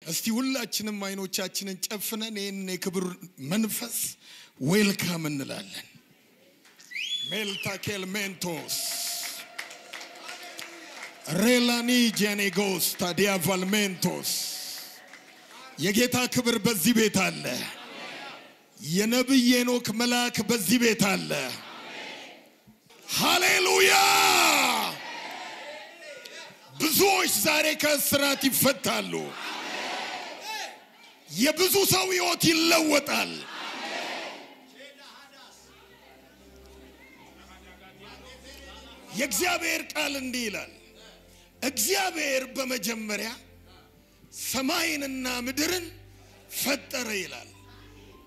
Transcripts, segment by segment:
እስቲ ሁላችንም አይኖቻችንን ጨፍነን ይሄን የክብር መንፈስ ዌልካም እንላለን ሜልታኬል ሜንቶስ ሬላኒ ጄኔጎስ ታዲያቫል ሜንቶስ የጌታ ክብር በዚህ ቤት አለ የነብይ ሄኖክ መልአክ በዚህ ቤት አለ ሃሌሉያ ብዙዎች ዛሬ ከእስራት ይፈታሉ የብዙ ሰው ሕይወት ይለወጣል የእግዚአብሔር ቃል እንዲህ ይላል እግዚአብሔር በመጀመሪያ ሰማይንና ምድርን ፈጠረ ይላል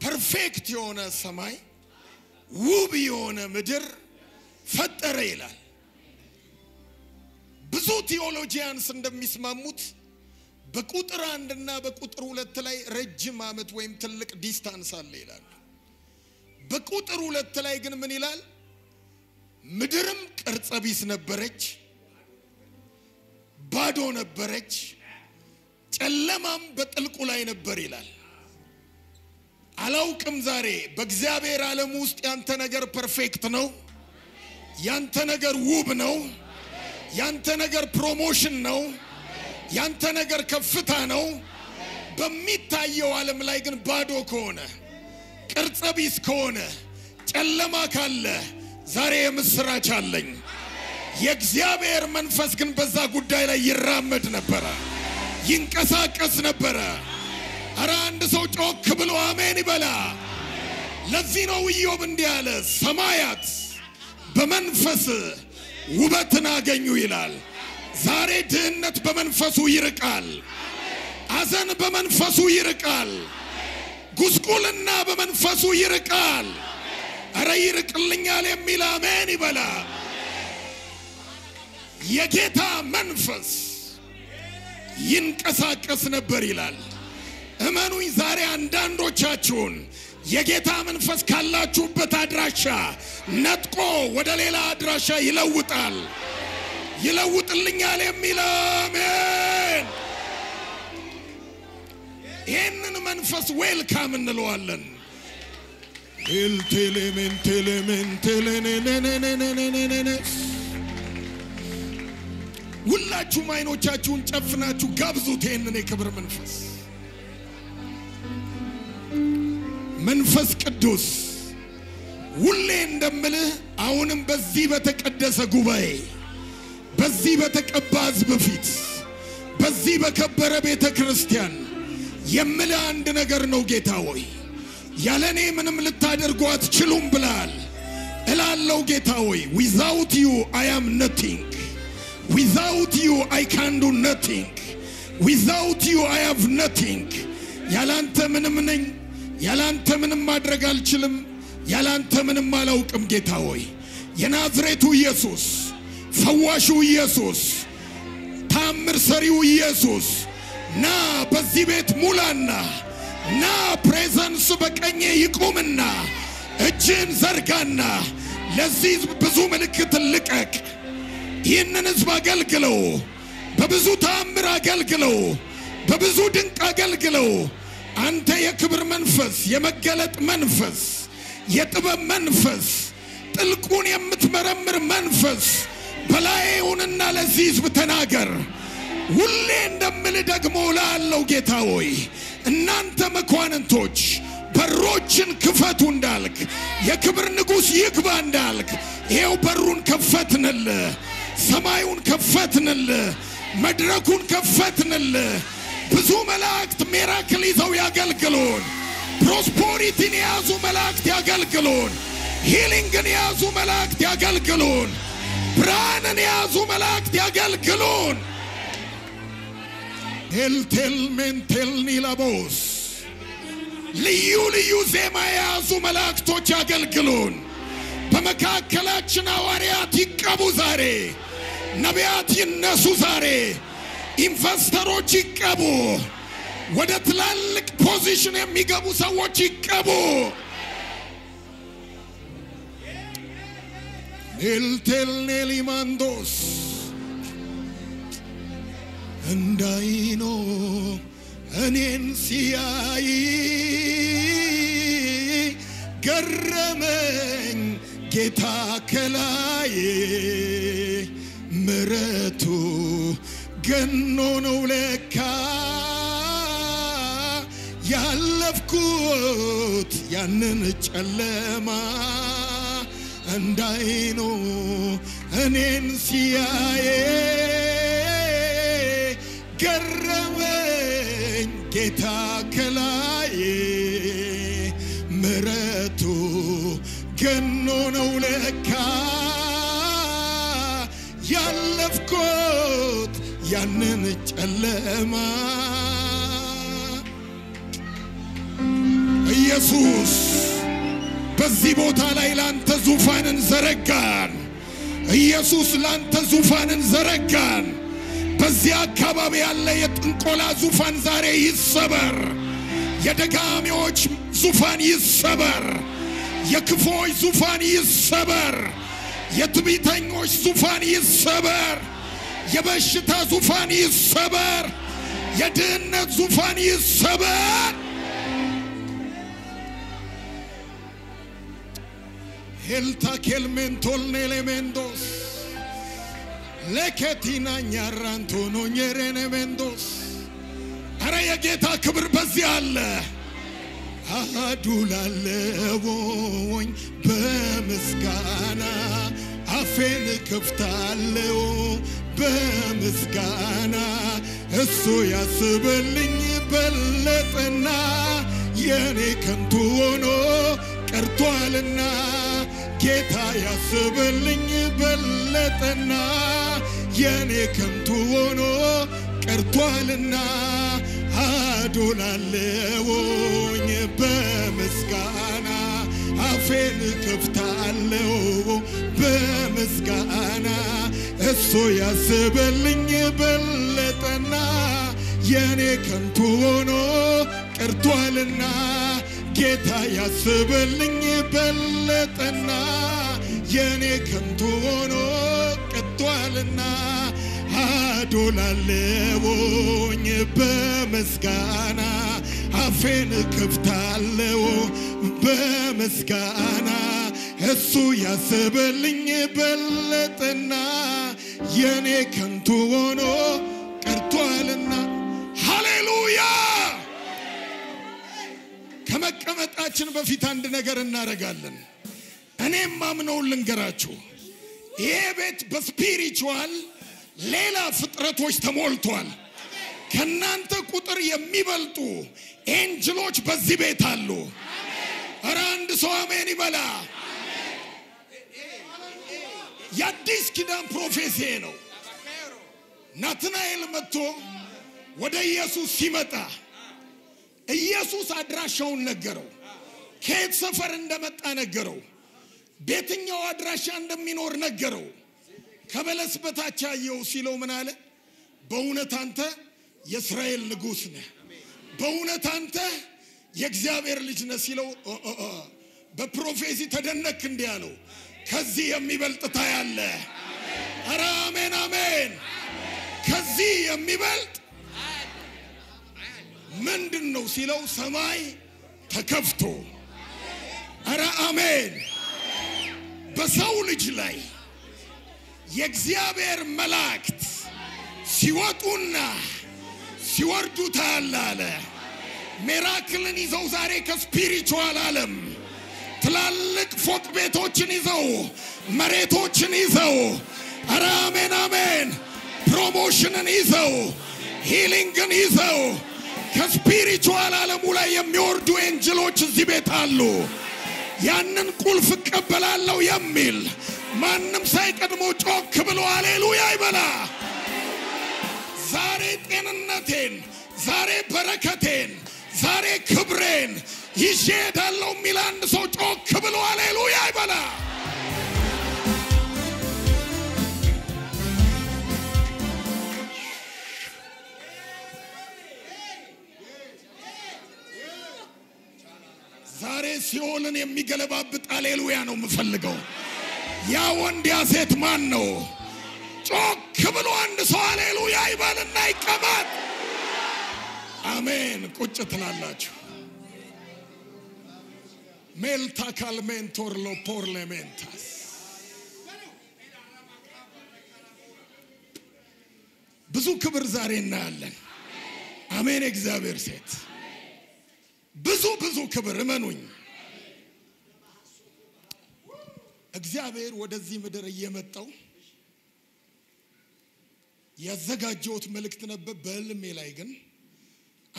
ፐርፌክት የሆነ ሰማይ ውብ የሆነ ምድር ፈጠረ ይላል ብዙ ቲዮሎጂያንስ እንደሚስማሙት በቁጥር 1 እና በቁጥር 2 ላይ ረጅም ዓመት ወይም ትልቅ ዲስታንስ አለ ይላል በቁጥር 2 ላይ ግን ምን ይላል ምድርም ቅርጽ ቢስ ነበረች ባዶ ነበረች ጨለማም በጥልቁ ላይ ነበር ይላል አላውቅም ዛሬ በእግዚአብሔር ዓለም ውስጥ ያንተ ነገር ፐርፌክት ነው ያንተ ነገር ውብ ነው ያንተ ነገር ፕሮሞሽን ነው ያንተ ነገር ከፍታ ነው በሚታየው ዓለም ላይ ግን ባዶ ከሆነ ቅርጽ ቢስ ከሆነ ጨለማ ካለ ዛሬ የምስራች አለኝ የእግዚአብሔር መንፈስ ግን በዛ ጉዳይ ላይ ይራመድ ነበር ይንቀሳቀስ ነበር አረ አንድ ሰው ጮክ ብሎ አሜን ይበላ ለዚህ ነው ኢዮብ እንዲህ አለ ሰማያት በመንፈስ ውበትን አገኙ ይላል ዛሬ ድህነት በመንፈሱ ይርቃል አዘን በመንፈሱ ይርቃል ጉስቁልና በመንፈሱ ይርቃል አረ ይርቅልኛል የሚል አሜን ይበላ የጌታ መንፈስ ይንቀሳቀስ ነበር ይላል እመኑኝ ዛሬ አንዳንዶቻችሁን የጌታ መንፈስ ካላችሁበት አድራሻ ነጥቆ ወደ ሌላ አድራሻ ይለውጣል ይለውጥልኛል የሚል አሜን ይህንን መንፈስ ዌልካም እንለዋለን ሁላችሁም አይኖቻችሁን ጨፍናችሁ ጋብዙት ይህንን የክብር መንፈስ መንፈስ ቅዱስ ሁሌ እንደምልህ አሁንም በዚህ በተቀደሰ ጉባኤ በዚህ በተቀባ ሕዝብ ፊት በዚህ በከበረ ቤተ ክርስቲያን የምልህ አንድ ነገር ነው ጌታ ሆይ ያለኔ ምንም ልታደርጉ አትችሉም ብለሃል እላለሁ ጌታ ሆይ without you I am nothing without you I can do nothing without you I have nothing ያላንተ ምንም ነኝ ያላንተ ምንም ማድረግ አልችልም ያላንተ ምንም አላውቅም ጌታ ሆይ የናዝሬቱ ኢየሱስ ፈዋሹ ኢየሱስ ታምር ሰሪው ኢየሱስ ና በዚህ ቤት ሙላና ና ፕሬዘንስ በቀኜ ይቁምና እጅን ዘርጋና ለዚህ ብዙ ምልክት ልቀቅ ይህንን ሕዝብ አገልግለው በብዙ ታምር አገልግለው በብዙ ድንቅ አገልግለው አንተ የክብር መንፈስ የመገለጥ መንፈስ የጥበብ መንፈስ ጥልቁን የምትመረምር መንፈስ በላዩንና ለዚህ ሕዝብ ተናገር ሁሌ እንደምል ደግሞ ላለው ጌታ ሆይ እናንተ መኳንንቶች በሮችን ክፈቱ እንዳልክ የክብር ንጉስ ይግባ እንዳልክ ይሄው በሩን ከፈትንል ሰማዩን ከፈትንል መድረኩን ከፈትንል ብዙ መላእክት ሚራክል ይዘው ያገልግሉን ፕሮስፐሪቲን ያዙ መላእክት ያገልግሉን ሂሊንግን ያዙ መላእክት ያገልግሉን ብርሃንን ያዙ መላእክት ያገልግሉን ኤልቴል ሜንቴል ኒላቦስ ልዩ ልዩ ዜማ ያዙ መላእክቶች ያገልግሉን በመካከላችን ሐዋርያት ይቀቡ ዛሬ ነቢያት ይነሱ ዛሬ ኢንቨስተሮች ይቀቡ ወደ ትላልቅ ፖዚሽን የሚገቡ ሰዎች ይቀቡ ኤልቴል ኔሊማንዶስ እንዳይኖ እኔን ሲያይ ገረመኝ ጌታ ከላይ ምሕረቱ ገኖ ነው ለካ ያለፍኩት ያንን ጨለማ እንዳይኖ እኔን ሲያይ ገረመኝ ጌታ ከላይ ምሕረቱ ገኖ ነው ለካ ያለፍኩት ያንን ጨለማ ኢየሱስ በዚህ ቦታ ላይ ላንተ ዙፋንን ዘረጋን ኢየሱስ ላንተ ዙፋንን ዘረጋን በዚህ አካባቢ ያለ የጥንቆላ ዙፋን ዛሬ ይሰበር የደጋሚዎች ዙፋን ይሰበር የክፎች ዙፋን ይሰበር የትዕቢተኞች ዙፋን ይሰበር የበሽታ ዙፋን ይሰበር የድህነት ዙፋን ይሰበር Helta kelmentol nelemendos Leketina nyaranto no nyerene mendos Ara yageta ክብር በዚህ አለ አዱላለሁኝ በምስጋና አፌን ከፍታለሁ በምስጋና እሱ ያስብልኝ በለጠና የኔ ከንቱ ሆኖ ቀርቷልና ጌታ ያስብልኝ በለጠና የኔ ከንቱ ሆኖ ቀርቷልና አዶላለሁኝ በምስጋና አፌን ከፍታለሁ በምስጋና እሱ ያስብልኝ በለጠና የኔ ከንቱ ሆኖ ቀርቷልና ጌታ ያስብልኝ በለጠና የኔ ከንቱ ሆኖ ቀርቷልና አዶላለሁኝ በምስጋና አፌን ከፍታለሁ በምስጋና እሱ ያስብልኝ በለጠና የኔ ከንቱ ሆኖ ቀርቷልና ሃሌሉያ ከመቀመጣችን በፊት አንድ ነገር እናረጋለን እኔም ማምነው ልንገራችሁ ይሄ ቤት በስፒሪቹዋል ሌላ ፍጥረቶች ተሞልቷል ከናንተ ቁጥር የሚበልጡ ኤንጅሎች በዚህ ቤት አሉ አረ አንድ ሰው አሜን ይበላ የአዲስ ኪዳን ፕሮፌሲ ነው ናትናኤል መጥቶ ወደ ኢየሱስ ሲመጣ ኢየሱስ አድራሻውን ነገረው ከየት ሰፈር እንደመጣ ነገረው በየትኛው አድራሻ እንደሚኖር ነገረው ከበለስ በታች ያየው ሲለው ምን አለ በእውነት አንተ የእስራኤል ንጉስ ነህ በእውነት አንተ የእግዚአብሔር ልጅ ነህ ሲለው በፕሮፌሲ ተደነክ እንደ ያለው ከዚህ የሚበልጥ ታያለ አረ አሜን አሜን ከዚህ የሚበልጥ ምንድነው ሲለው ሰማይ ተከፍቶ አረ አሜን በሰው ልጅ ላይ የእግዚአብሔር መላእክት ሲወጡና ሲወርዱ ታያለ ሚራክልን ይዘው ዛሬ ከስፒሪቹዋል ዓለም ትላልቅ ፎቅ ቤቶችን ይዘው መሬቶችን ይዘው አረ አሜን አሜን ፕሮሞሽንን ይዘው ሂሊንግን ይዘው ከስፒሪቹዋል ዓለሙ ላይ የሚወርዱ ኤንጅሎች እዚህ ቤት አሉ ያንን ቁልፍ ቀበላለው የሚል ማንም ሳይቀድሞ ጮክ ብሎ ሃሌሉያ ይበላ ዛሬ ጤንነቴን ዛሬ በረከቴን ዛሬ ክብሬን ይዤዳለው ሚል አንድ ሰው ጮክ ብሎ ሃሌሉያ ይበላ ዛሬ ሲኦልን የሚገለባብጥ ሃሌሉያ ነው የምፈልገው ያ ወንድ ያ ሴት ማን ነው ጮክ ብሎ አንድ ሰው ሃሌሉያ ይበልና ይቀመጥ አሜን ቁጭ ትላላችሁ ሜልታ ካልሜንቶር ሎፖርሌሜንታስ ብዙ ክብር ዛሬ እናያለን አሜን እግዚአብሔር ሴት ብዙ ክብር እመኑኝ እግዚአብሔር ወደዚህ ምድር እየመጣው ያዘጋጀውት መልእክት ነበር በህልሜ ላይ ግን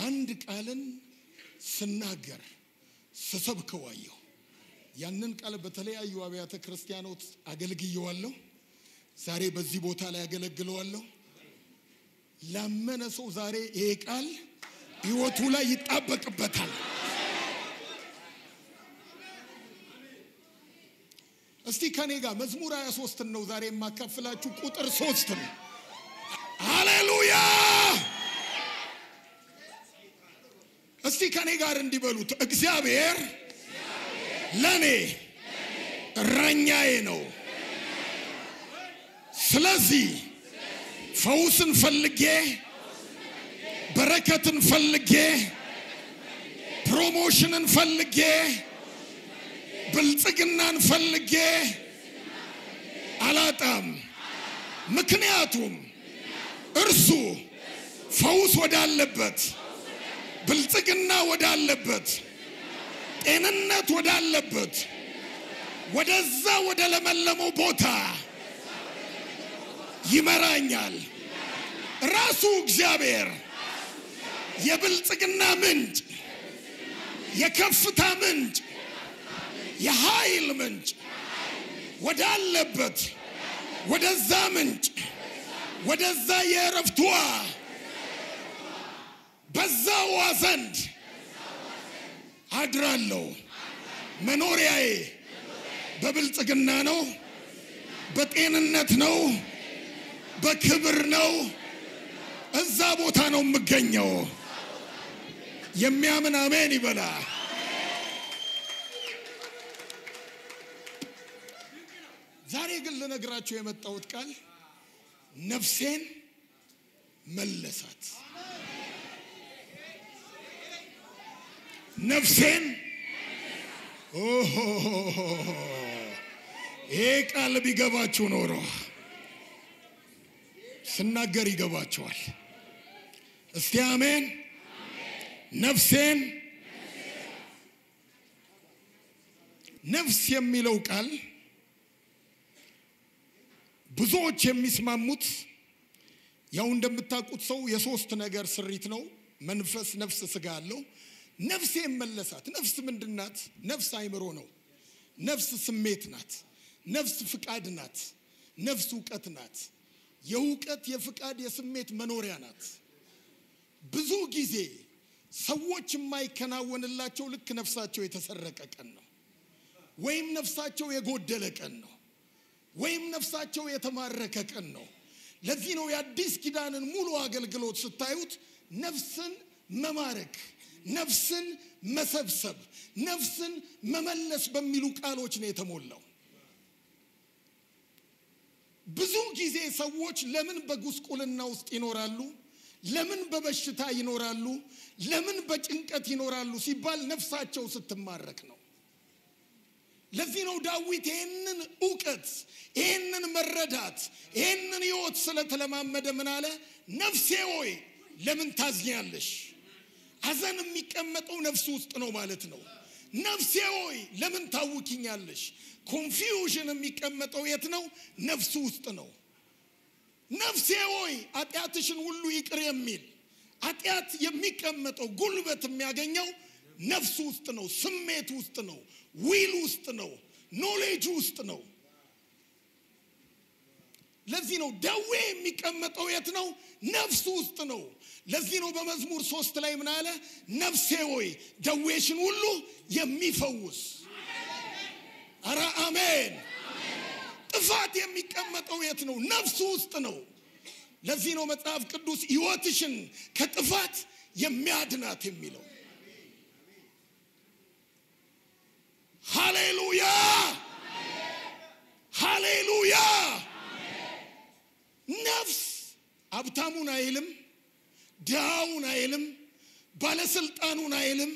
አንድ ቃልን ስናገር ስሰብከዋየው ያንን ቃል በተለያዩ አብያተ ክርስቲያኖች አገልግየዋለሁ ዛሬ በዚህ ቦታ ላይ አገለግለዋለሁ ላመነ ሰው ዛሬ ይሄ ቃል ህይወቱ ላይ ይጣበቅበታል እስቲ ከኔ ጋር መዝሙር 23 ነው ዛሬ የማካፈላችሁ ቁጥር 3 ነው ሃሌሉያ እስቲ ከኔ ጋር እንዲበሉት እግዚአብሔር ለኔ እረኛዬ ነው ስለዚህ ፈውስን ፈልጌ በረከትን ፈልጌ ፕሮሞሽንን ፈልጌ ብልጽግናን ፈልጌ አላጣም ምክንያቱም እርሱ ፈውስ ወዳለበት ብልጽግና ወዳለበት ጤንነት ወዳለበት ወደዛ ወደ ለመለመው ቦታ ይመራኛል ራሱ እግዚአብሔር የብልጽግና ምንጭ የከፍታ ምንጭ የኃይል ምንጭ ወዳለበት ወደዛ ምንጭ ወደዛ የረፍቷ በዛው ዘንድ አድራለሁ መኖሪያዬ በብልጽግና ነው በጤንነት ነው በክብር ነው እዛ ቦታ ነው የምገኘው የሚያምን አሜን ይበላ ዛሬ ግን ለነግራችሁ የመጣሁት ቃል ነፍሴን መለሳት ነፍሴን ይሄ ቃል ቢገባችሁ ኖሮ ስናገር ይገባችኋል እስቲ አሜን ነፍሴን ነፍስ የሚለው ቃል ብዙዎች የሚስማሙት ያው እንደምታውቁት ሰው የሶስት ነገር ስሪት ነው መንፈስ ነፍስ ስጋ አለው ነፍሴ መለሳት ነፍስ ምንድናት ነፍስ አይምሮ ነው ነፍስ ስሜት ናት ነፍስ ፍቃድ ናት ነፍስ ዕውቀት ናት የዕውቀት የፍቃድ የስሜት መኖሪያ ናት ብዙ ጊዜ ሰዎች የማይከናወንላቸው ልክ ነፍሳቸው የተሰረቀ ቀን ነው ወይም ነፍሳቸው የጎደለ ቀን ነው ወይም ነፍሳቸው የተማረከ ቀን ነው ለዚህ ነው የአዲስ ኪዳንን ሙሉ አገልግሎት ስታዩት ነፍስን መማረክ ነፍስን መሰብሰብ ነፍስን መመለስ በሚሉ ቃሎች ነው የተሞላው ብዙ ጊዜ ሰዎች ለምን በጉስቁልና ውስጥ ይኖራሉ ለምን በበሽታ ይኖራሉ ለምን በጭንቀት ይኖራሉ ሲባል ነፍሳቸው ስትማረክ ነው ለዚህ ነው ዳዊት ይሄንን ዕውቀት ይሄንን መረዳት ይሄንን ሕይወት ስለተለማመደ ምን አለ ነፍሴ ሆይ ለምን ታዝኛለሽ አዘን የሚቀመጠው ነፍስ ውስጥ ነው ማለት ነው ነፍሴ ሆይ ለምን ታውኪኛለሽ ኮንፊውዥን የሚቀመጠው የት ነው ነፍስ ውስጥ ነው ነፍሴ ሆይ ኃጢአትሽን ሁሉ ይቅር የሚል ኃጢአት የሚቀመጠው ጉልበት የሚያገኘው ነፍስ ውስጥ ነው ስሜት ውስጥ ነው ዊል ውስጥ ነው ኖሌጅ ውስጥ ነው ለዚህ ነው ደዌ የሚቀመጠው የት ነው ነፍስ ውስጥ ነው ለዚህ ነው በመዝሙር 3 ላይ ምን አለ ነፍሴ ሆይ ደዌሽን ሁሉ የሚፈውስ አራ አሜን ጥፋት የሚቀመጠው የት ነው ነፍስ ውስጥ ነው ለዚህ ነው መጽሐፍ ቅዱስ ሕይወትሽን ከጥፋት የሚያድናት የሚለው ሃሌሉያ ሃሌሉያ ነፍስ ሀብታሙን አይልም ድሃውን አይልም ባለስልጣኑን አይልም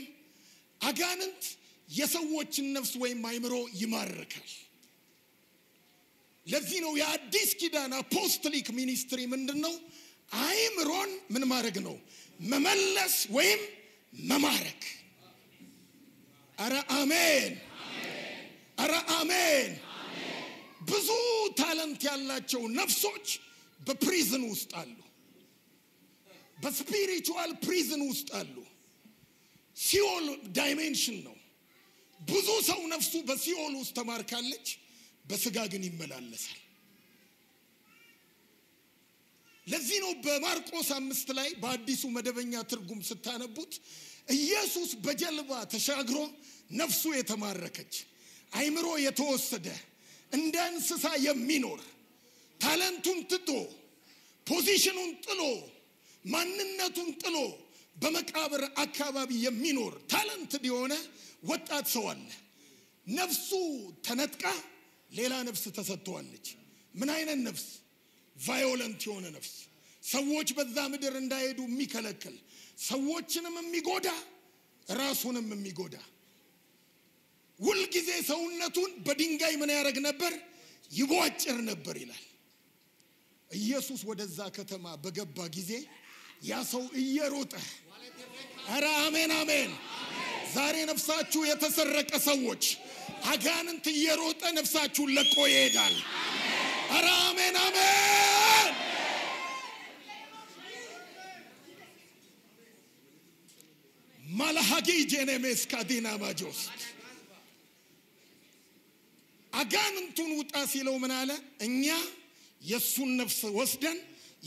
አጋንንት የሰዎችን ነፍስ ወይም አይምሮ ይማርካል ለዚህ ነው የአዲስ ኪዳን አፖስቶሊክ ሚኒስትሪ ምንድነው አይምሮን ምን ማድረግ ነው መመለስ ወይም መማረክ አረ አሜን አረ አሜን ብዙ ታለንት ያላቸው ነፍሶች በፕሪዝን ውስጥ አሉ በስፒሪቹዋል ፕሪዝን ውስጥ አሉ ሲኦል ዳይሜንሽን ነው ብዙ ሰው ነፍሱ በሲኦል ውስጥ ተማርካለች በስጋ ግን ይመላለሳል ለዚህ ነው በማርቆስ 5 ላይ በአዲሱ መደበኛ ትርጉም ስታነቡት ኢየሱስ በጀልባ ተሻግሮ ነፍሱ የተማረከች አይምሮ የተወሰደ እንደ እንስሳ የሚኖር ታለንቱን ትቶ ፖዚሽኑን ጥሎ ማንነቱን ጥሎ በመቃብር አካባቢ የሚኖር ታለንት ዲሆነ ወጣት ሰው አለ ነፍሱ ተነጥቃ ሌላ ነፍስ ተሰጥቷለች ምን አይነት ነፍስ ቫዮለንት የሆነ ነፍስ ሰዎች በዛ ምድር እንዳይሄዱ የሚከለክል ሰዎችንም የሚጎዳ ራሱንም የሚጎዳ ሁሉ ጊዜ ሰውነቱን በድንጋይ ምን ያረግ ነበር ይቧጭር ነበር ይላል ኢየሱስ ወደዛ ከተማ በገባ ጊዜ ያ ሰው እየሮጠ አረ አሜን አሜን ዛሬ ነፍሳችሁ የተሰረቀ ሰዎች አጋንንት እየሮጠ ነፍሳችሁን ለቆ ይሄዳል አረ አሜን አሜን ማላሃጊ ጄኔሜስ ካዲና ማጆስ አጋንንቱን ውጣ ሲለው ምን አለ እኛ የሱን ነፍስ ወስደን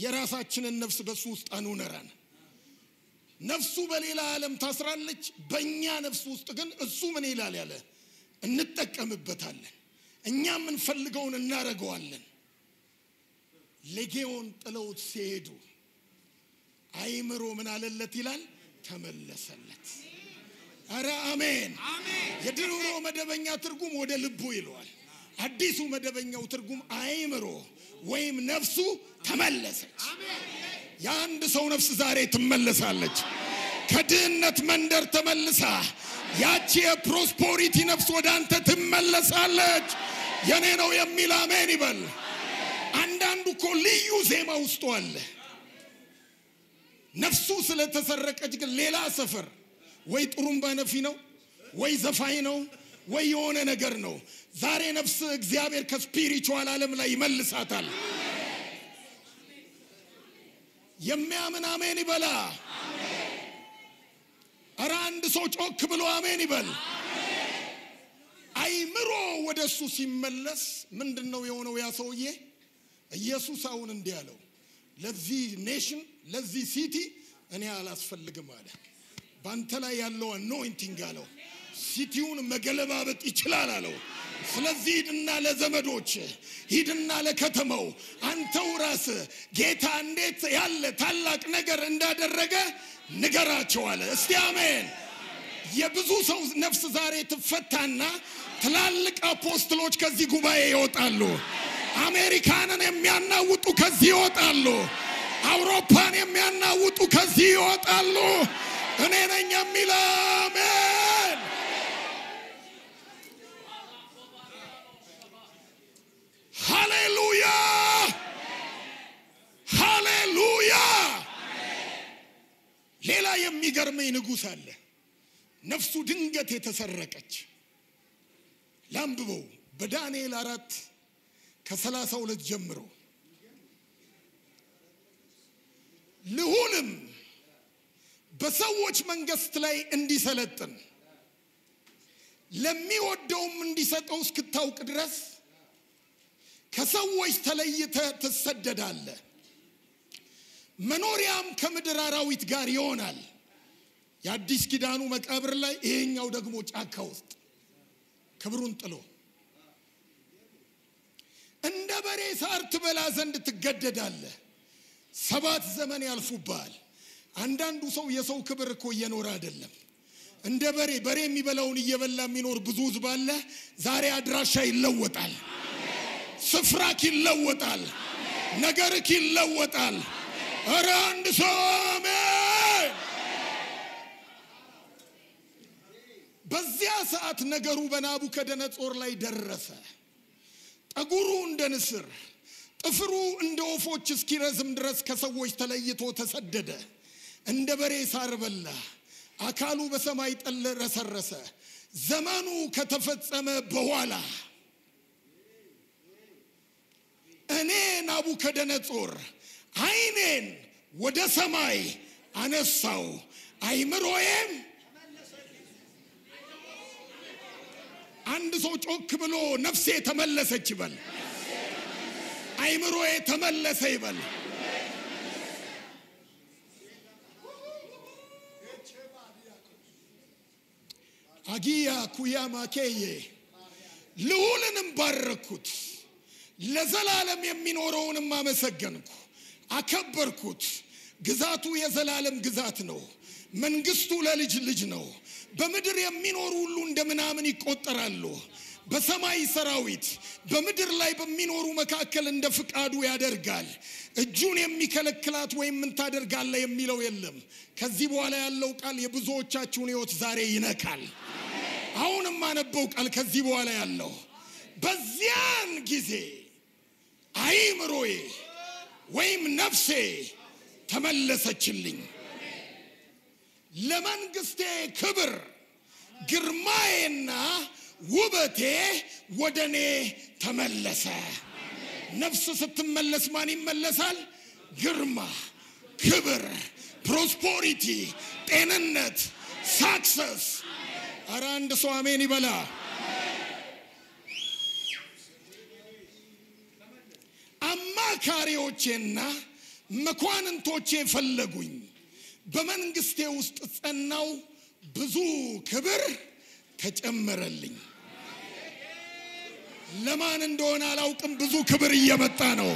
የራሳችንን ነፍስ በሱ ውስጥ አኑነራን ነፍሱ በሌላ ዓለም ታስራለች በእኛ ነፍስ ውስጥ ግን እሱ ምን ይላል ያለ እንጠቀምበታለን እኛም እንፈልገውን እናረጋዋለን ለጌዮን ጥለውት ሲሄዱ አይምሮ ምን አለለት ይላል ተመለሰለት አረ አሜን የድሮ መደበኛ ትርጉም ወደ ልቡ ይለዋል አዲሱ መደበኛው ትርጉም አይምሮ ወይም ነፍሱ ተመለሰች ያንድ ሰው ነፍስ ዛሬ ትመለሳለች ከድህነት መንደር ተመልሳ ያቺ የፕሮስፐሪቲ ነፍስ ወደ አንተ ትመለሳለች የኔ ነው የሚል አሜን ይበል አንዳንዱ እኮ ልዩ ዜማ ውስጥ አለ ነፍሱ ስለተሰረቀች ግን ሌላ ሰፈር ወይ ጥሩምባ ነፊ ነው ወይ ዘፋኝ ነው ወይ የሆነ ነገር ነው ዛሬ ነፍስ እግዚአብሔር ከስፒሪቹዋል ዓለም ላይ ይመልሳታል የሚያምን አሜን ይበላ አረ አንድ ሰው ጮክ ብሎ አሜን ይበል አይምሮ ወደሱ ሲመለስ ምንድነው የሆነው ያ ሰውዬ ኢየሱስ አሁን እንዲህ ያለው ለዚህ ኔሽን ለዚህ ሲቲ እኔ አላስፈልግም አለ ባንተ ላይ ያለው አኖይንቲንግ አለው ሲቲውን መገለባበጥ ይችላል አለው ስለዚህ ሂድና ለዘመዶች ሂድና ለከተማው አንተው ራስ ጌታ እንዴት ያለ ታላቅ ነገር እንዳደረገ ንገራቸው አለ እስቲ አሜን የብዙ ሰው ነፍስ ዛሬ ትፈታና ትላልቅ አፖስቶሎች ከዚህ ጉባኤ ይወጣሉ አሜሪካንን የሚያናውጡ ከዚህ ይወጣሉ አውሮፓን የሚያናውጡ ከዚህ ይወጣሉ እኔ ነኝ የሚል አሜን ሃሌሉያ ሃሌሉያ ሌላ የሚገርመኝ ንጉስ አለ ነፍሱ ድንገት የተሰረቀች ላምብበው በዳንኤል 4 ከ32 ጀምሮ ልሁንም በሰዎች መንግስት ላይ እንዲሰለጥን ለሚወደውም እንዲሰጠው እስክታውቅ ድረስ ከሰዎች ተለይተ ተሰደዳለህ መኖሪያም ከምድር አራዊት ጋር ይሆናል የአዲስ ኪዳኑ መቃብር ላይ ይሄኛው ደግሞ ጫካ ውስጥ ክብሩን ጥሎ እንደ በሬ ሳር ትበላ ዘንድ ትገደዳለህ 7 ዘመን ያልፉባል አንዳንዱ ሰው የሰው ክብር እኮ እየኖረ አይደለም እንደ በሬ የሚበላውን እየበላ የሚኖር ብዙ ህዝብ አለ ዛሬ አድራሻ ይለወጣል ስፍራክ ይለወጣል ነገርክ ይለወጣል አረ አንድ ሰው አሜን በዚያ ሰዓት ነገሩ በናቡከደነጾር ላይ ደረሰ። ጠጉሩ እንደ ንስር ጥፍሩ እንደ ወፎች እስኪረዝም ድረስ ከሰዎች ተለይቶ ተሰደደ። እንደ በሬ ሳር በላ፣ አካሉ በሰማይ ጠል ረሰረሰ። ዘመኑ ከተፈጸመ በኋላ እኔ ናቡከደነጾር ዓይኔን ወደ ሰማይ አነሳው፣ አይምሮዬም አንድ ሰው ጮክ ብሎ ነፍሴ ተመለሰች ይበል። አይምሮዬ ተመለሰ ይበል። አጊያ ኩያ ማኬዬ ልዑልንም ባረኩት፣ ለዘላለም የሚኖረውንም አመሰገንኩ፣ አከበርኩት። ግዛቱ የዘላለም ግዛት ነው፣ መንግስቱ ለልጅ ልጅ ነው። በምድር የሚኖሩ ሁሉ እንደምናምን ይቆጠራሉ። በሰማይ ሰራዊት በምድር ላይ በሚኖሩ መካከል እንደ ፍቃዱ ያደርጋል። እጁን የሚከለክላት ወይም ምን ታደርጋለህ የሚለው የለም። ከዚህ በኋላ ያለው ቃል የብዙዎቻችሁን ሕይወት ዛሬ ይነካል። አሁንም ማነበው ቃል ከዚህ በኋላ ያለው በዚያን ጊዜ አይምሮዬ ወይም ነፍሴ ተመለሰችልኝ፣ ለመንግስቴ ክብር ግርማዬና ውበቴ ወደኔ ተመለሰ። ነፍስ ስትመለስ ማን ይመለሳል? ግርማ፣ ክብር፣ ፕሮስፐሪቲ፣ ጤንነት፣ ሳክሰስ። ኧረ አንድ ሰው አሜን ይበላ። አማካሪዎቼና መኳንንቶቼ ፈለጉኝ፣ በመንግስቴ ውስጥ ጸናው፣ ብዙ ክብር ተጨመረልኝ። ለማን እንደሆነ አላውቅም፣ ብዙ ክብር እየመጣ ነው።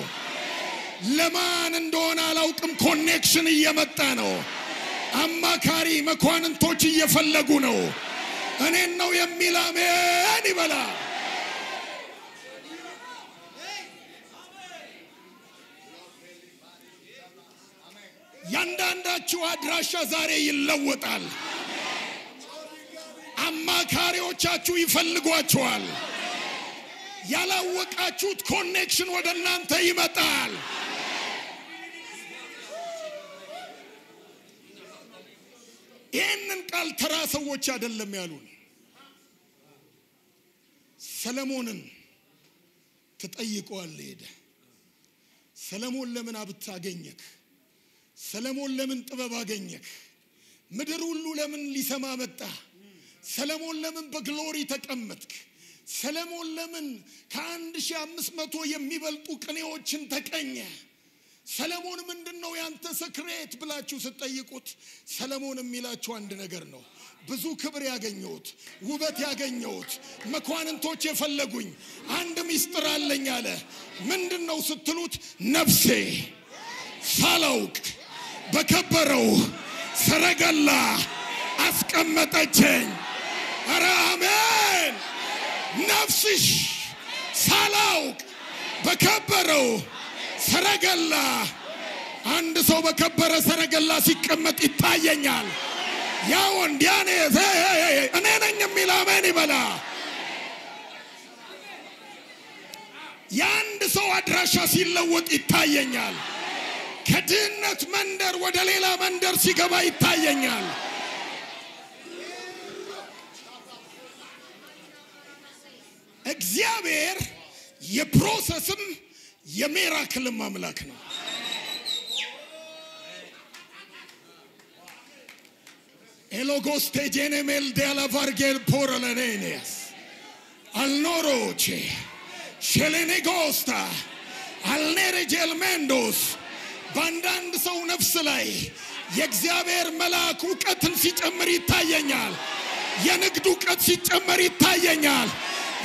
ለማን እንደሆነ አላውቅም፣ ኮኔክሽን እየመጣ ነው። አማካሪ መኳንንቶች እየፈለጉ ነው። እኔን ነው የሚል አሜን ይበላ። ያንዳንዳችሁ አድራሻ ዛሬ ይለወጣል። አማካሪዎቻችሁ ይፈልጓችኋል። ያላወቃችሁት ኮኔክሽን ወደ እናንተ ይመጣል። ይህንን ቃል ተራ ሰዎች አይደለም ያሉን። ሰለሞንን ትጠይቀዋለህ ሄደ። ሰለሞን ለምን ሀብት አገኘክ? ሰለሞን ለምን ጥበብ አገኘክ? ምድር ሁሉ ለምን ሊሰማ መጣ? ሰለሞን ለምን በግሎሪ ተቀመጥክ? ሰለሞን ለምን ከ1500 የሚበልጡ ቅኔዎችን ተቀኘ? ሰለሞን ምንድነው ያንተ ሰክሬት ብላችሁ ስትጠይቁት ሰለሞን የሚላችሁ አንድ ነገር ነው። ብዙ ክብር ያገኘሁት፣ ውበት ያገኘሁት፣ መኳንንቶች የፈለጉኝ አንድ ሚስጥር አለኝ አለ። ምንድነው ስትሉት ነፍሴ ሳላውቅ በከበረው ሰረገላ አስቀመጠችኝ። ኧረ አሜን። ነፍስሽ ሳላውቅ በከበረው ሰረገላ። አንድ ሰው በከበረ ሰረገላ ሲቀመጥ ይታየኛል። ያ ወንድ ያኔ እኔ ነኝ የሚል አሜን ይበላ። የአንድ ሰው አድራሻ ሲለወጥ ይታየኛል። ከድህነት መንደር ወደ ሌላ መንደር ሲገባ ይታየኛል። እግዚአብሔር የፕሮሰስም የሚራክልም አምላክ ነው። ኤሎጎስ ቴጄኔሜል ዲያላቫርጌል ፖረለኔኒያስ አልኖሮቼ ሼሌኔጎስታ አልኔሬጄል ሜንዶስ። በአንዳንድ ሰው ነፍስ ላይ የእግዚአብሔር መልአክ እውቀትን ሲጨምር ይታየኛል። የንግድ እውቀት ሲጨምር ይታየኛል።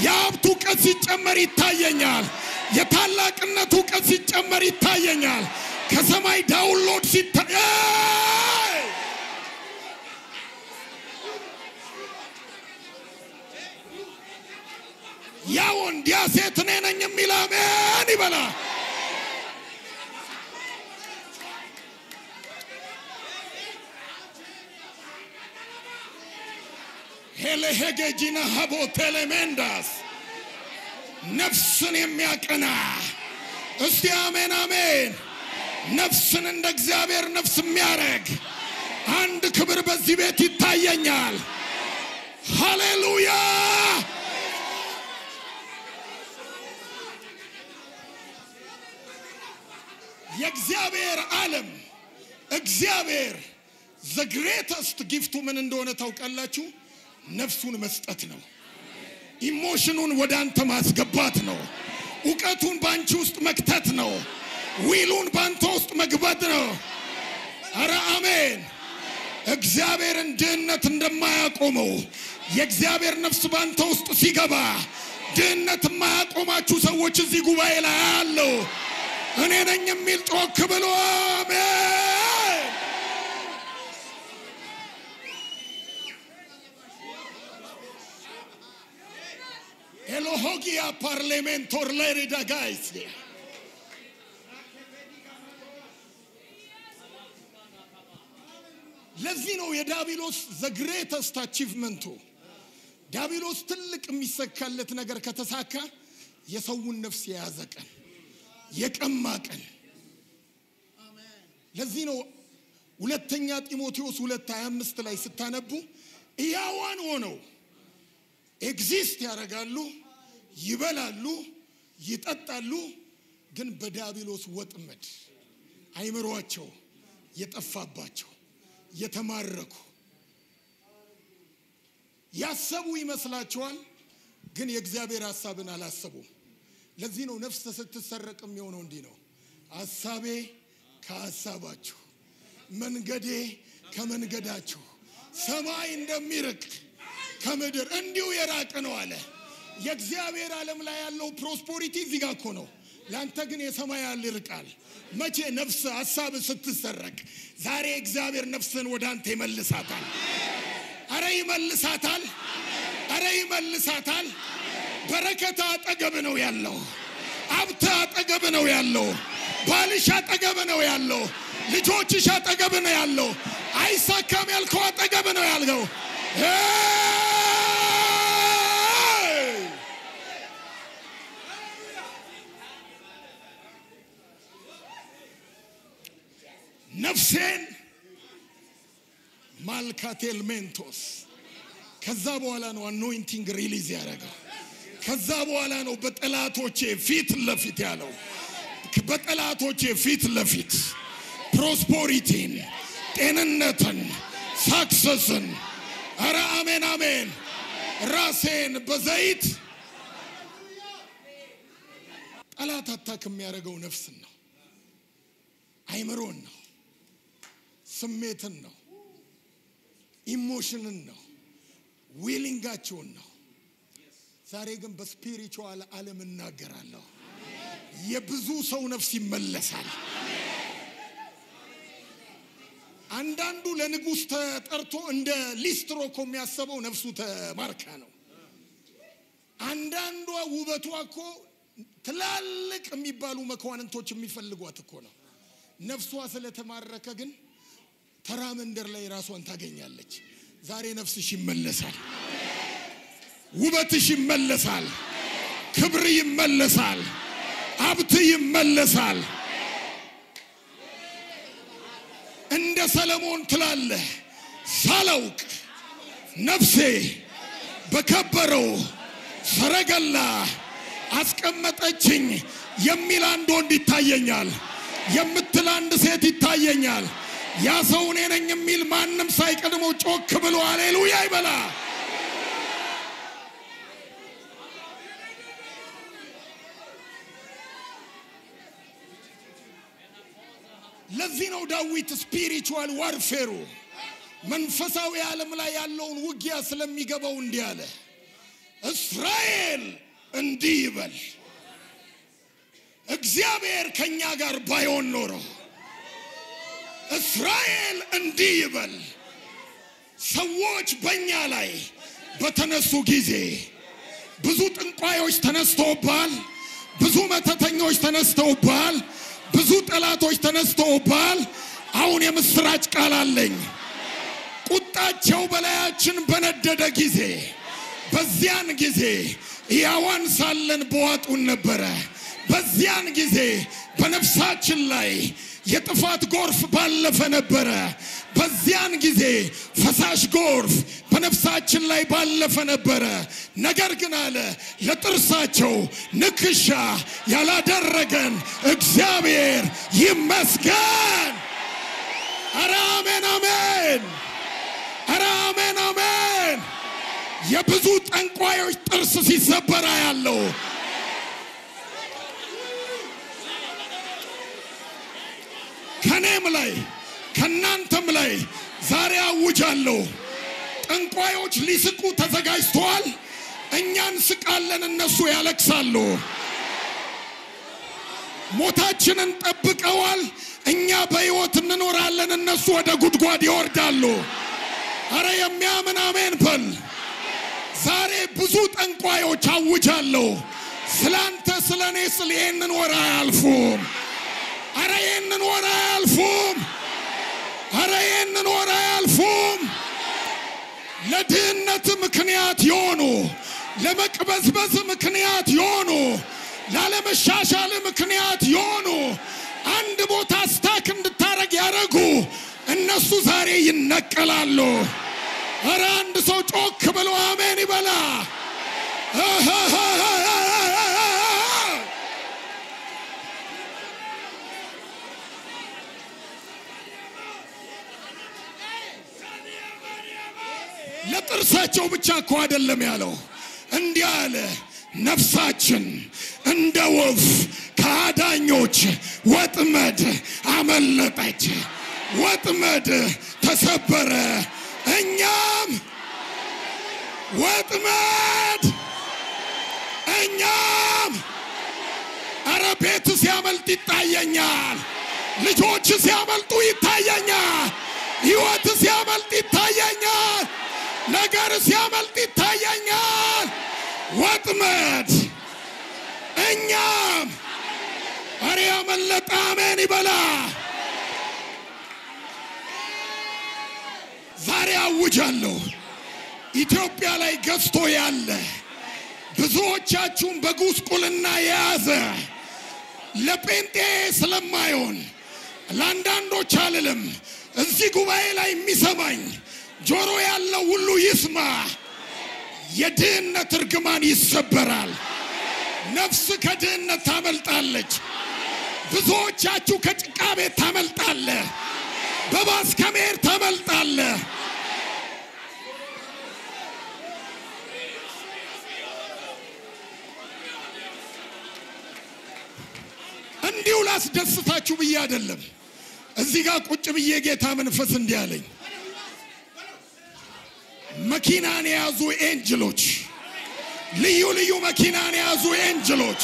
የሀብት እውቀት ሲጨምር ይታየኛል። የታላቅነት እውቀት ሲጨምር ይታየኛል። ከሰማይ ዳውንሎድ ያ ወንድ ያ ሴት እኔ ነኝ የሚል አሜን ይበላ። ሄለሄጌጂና ሀቦ ቴሌሜንዳስ ነፍስን የሚያቀና እስቲ አሜን አሜን ነፍስን እንደ እግዚአብሔር ነፍስ የሚያረግ አንድ ክብር በዚህ ቤት ይታየኛል ሃሌሉያ የእግዚአብሔር ዓለም እግዚአብሔር the greatest gift ምን እንደሆነ ታውቃላችሁ ነፍሱን መስጠት ነው ኢሞሽኑን ወደ አንተ ማስገባት ነው ዕውቀቱን ባንቺ ውስጥ መክተት ነው ዊሉን ባንተ ውስጥ መግባት ነው አረ አሜን እግዚአብሔርን ድህነት እንደማያቆመው የእግዚአብሔር ነፍስ ባንተ ውስጥ ሲገባ ድህነት የማያቆማችሁ ሰዎች እዚህ ጉባኤ ላይ አሉ እኔ ነኝ የሚል ጮክ ብሎ አሜን ኤሎሆጊያ ፓርላሜንቶር ለሪዳ ጋይስ ለዚህ ነው የዳቢሎስ the greatest achievement ዳቢሎስ ትልቅ የሚሰካለት ነገር ከተሳካ የሰውን ነፍስ ያዘቀን የቀማቀን አሜን ለዚህ ነው ሁለተኛ ጢሞቴዎስ 2:25 ላይ ስታነቡ ያዋን ሆነው ኤግዚስት ያረጋሉ ይበላሉ ይጠጣሉ ግን በዳቢሎስ ወጥመድ አይምሮአቸው የጠፋባቸው የተማረኩ ያሰቡ ይመስላችኋል ግን የእግዚአብሔር ሐሳብን አላሰቡም ለዚህ ነው ነፍስ ስትሰረቅ የሚሆነው እንዲህ ነው ሐሳቤ ከሐሳባችሁ መንገዴ ከመንገዳችሁ ሰማይ እንደሚርቅ ከምድር እንዲሁ የራቀ ነው አለ የእግዚአብሔር ዓለም ላይ ያለው ፕሮስፐሪቲ እዚህ ጋር እኮ ነው ላንተ ግን የሰማይ ያለ ይርቃል መቼ ነፍስ ሐሳብ ስትሰረቅ ዛሬ እግዚአብሔር ነፍስን ወደ አንተ ይመልሳታል አረ ይመልሳታል አረ ይመልሳታል በረከት አጠገብ ነው ያለው ሀብት አጠገብ ነው ያለው ባልሽ አጠገብ ነው ያለው ልጆችሽ አጠገብ ነው ያለው አይሳካም ያልከው አጠገብ ነው ያለው ነፍሴን ማልካቴል ሜንቶስ ከዛ በኋላ ነው አኖይንቲንግ ሪሊዝ ያደረገው ከዛ በኋላ ነው በጠላቶቼ ፊት ለፊት ያለው በጠላቶቼ ፊት ለፊት ፕሮስፐሪቲን ጤንነትን ሳክሰስን አረ አሜን አሜን ራሴን በዘይት ጠላት አታክ የሚያደርገው ነፍስን ነው አይምሮን ነው ስሜትን ነው ኢሞሽንን ነው ዊሊንጋቸውን ነው ዛሬ ግን በስፒሪቹዋል ዓለም እናገራለሁ የብዙ ሰው ነፍስ ይመለሳል አንዳንዱ ለንጉስ ተጠርቶ እንደ ሊስትሮ የሚያስበው ነፍሱ ተማርካ ነው አንዳንዱ ውበቷ እኮ ትላልቅ የሚባሉ መኳንንቶች የሚፈልጓት እኮ ነው ነፍሷ ስለተማረከ ግን ተራ መንደር ላይ ራሷን ታገኛለች ዛሬ ነፍስሽ ይመለሳል ውበትሽ ይመለሳል ክብር ይመለሳል ሀብት ይመለሳል እንደ ሰለሞን ትላለህ ሳላውቅ ነፍሴ በከበረው ሰረገላ አስቀመጠችኝ የሚል አንድ ወንድ ይታየኛል የምትል አንድ ሴት ይታየኛል ያ ሰው እኔ ነኝ የሚል ማንም ሳይቀድመው ጮክ ብሎ ሃሌሉያ ይበላ ለዚህ ነው ዳዊት ስፒሪቹዋል ዋርፌሩ መንፈሳዊ ዓለም ላይ ያለውን ውጊያ ስለሚገባው እንዲህ አለ እስራኤል እንዲህ ይበል እግዚአብሔር ከኛ ጋር ባይሆን ኖሮ እስራኤል እንዲህ ይበል ሰዎች በእኛ ላይ በተነሱ ጊዜ ብዙ ጥንቋዮች ተነስተውባል ብዙ መተተኞች ተነስተውባል ብዙ ጠላቶች ተነስተውባል አሁን የምስራች ቃል አለኝ ቁጣ ቁጣቸው በላያችን በነደደ ጊዜ በዚያን ጊዜ ያዋን ሳለን በዋጡን ነበር በዚያን ጊዜ በነፍሳችን ላይ የጥፋት ጎርፍ ባለፈ ነበር በዚያን ጊዜ ፈሳሽ ጎርፍ በነፍሳችን ላይ ባለፈ ነበር ነገር ግን አለ ለጥርሳቸው ንክሻ ያላደረገን እግዚአብሔር ይመስገን አሜን አሜን አሜን አሜን የብዙ ጠንቋዮች ጥርስ ሲሰበራ ያለው ከኔም ላይ ከናንተም ላይ ዛሬ አውጃለሁ ጠንቋዮች ሊስቁ ተዘጋጅተዋል እኛን ስቃለን እነሱ ያለቅሳሉ ሞታችንን ጠብቀዋል እኛ በሕይወት እንኖራለን እነሱ ወደ ጉድጓድ ይወርዳሉ አረ የሚያምን አሜን በል ዛሬ ብዙ ጠንቋዮች አውጃለሁ ስላንተ ስለኔ ስለየንን ወራ ያልፉም አረ የንን ወራ ያልፉም አረ የንን ወራ ያልፉም ለድህነት ምክንያት ይሆኑ ለመቅበዝበዝ ምክንያት ይሆኑ ላለመሻሻል ምክንያት ይሆኑ አንድ ቦታ ስታክ እንድታረግ ያረጉ እነሱ ዛሬ ይነቀላሉ አረ አንድ ሰው ጮክ ብሎ አሜን ይበላ ለጥርሳቸው ብቻ እኮ አይደለም ያለው እንዲህ አለ ነፍሳችን እንደ ወፍ ከአዳኞች ወጥመድ አመለጠች ወጥመድ ተሰበረ እኛም ወጥመድ እኛም አረ ቤት ሲያመልጥ ይታየኛል ልጆች ሲያመልጡ ይታየኛል ሕይወት ሲያመልጥ ይታየኛል ነገር ሲያመልጥ ይታየኛል ወጥመድ እኛም አረ ያመለጠ አሜን ይበላ ዛሬ አውጃለሁ ኢትዮጵያ ላይ ገዝቶ ያለ ብዙዎቻችሁን በጉስቁልና የያዘ ለጴንጤ ስለማይሆን ለአንዳንዶች አልልም እዚህ ጉባኤ ላይ የሚሰማኝ ጆሮ ያለው ሁሉ ይስማ የድህነት እርግማን ይሰበራል ነፍስ ከድህነት ታመልጣለች ብዙዎቻችሁ ከጭቃ ቤት ታመልጣለ በባስ ከመሄድ ታመልጣለ እንዲሁ ላስደስታችሁ ብዬ አይደለም እዚህ ጋር ቁጭ ብዬ ጌታ መንፈስ እንዲያለኝ መኪናን ያዙ ኤንጅሎች ልዩ ልዩ መኪናን ያዙ ኤንጅሎች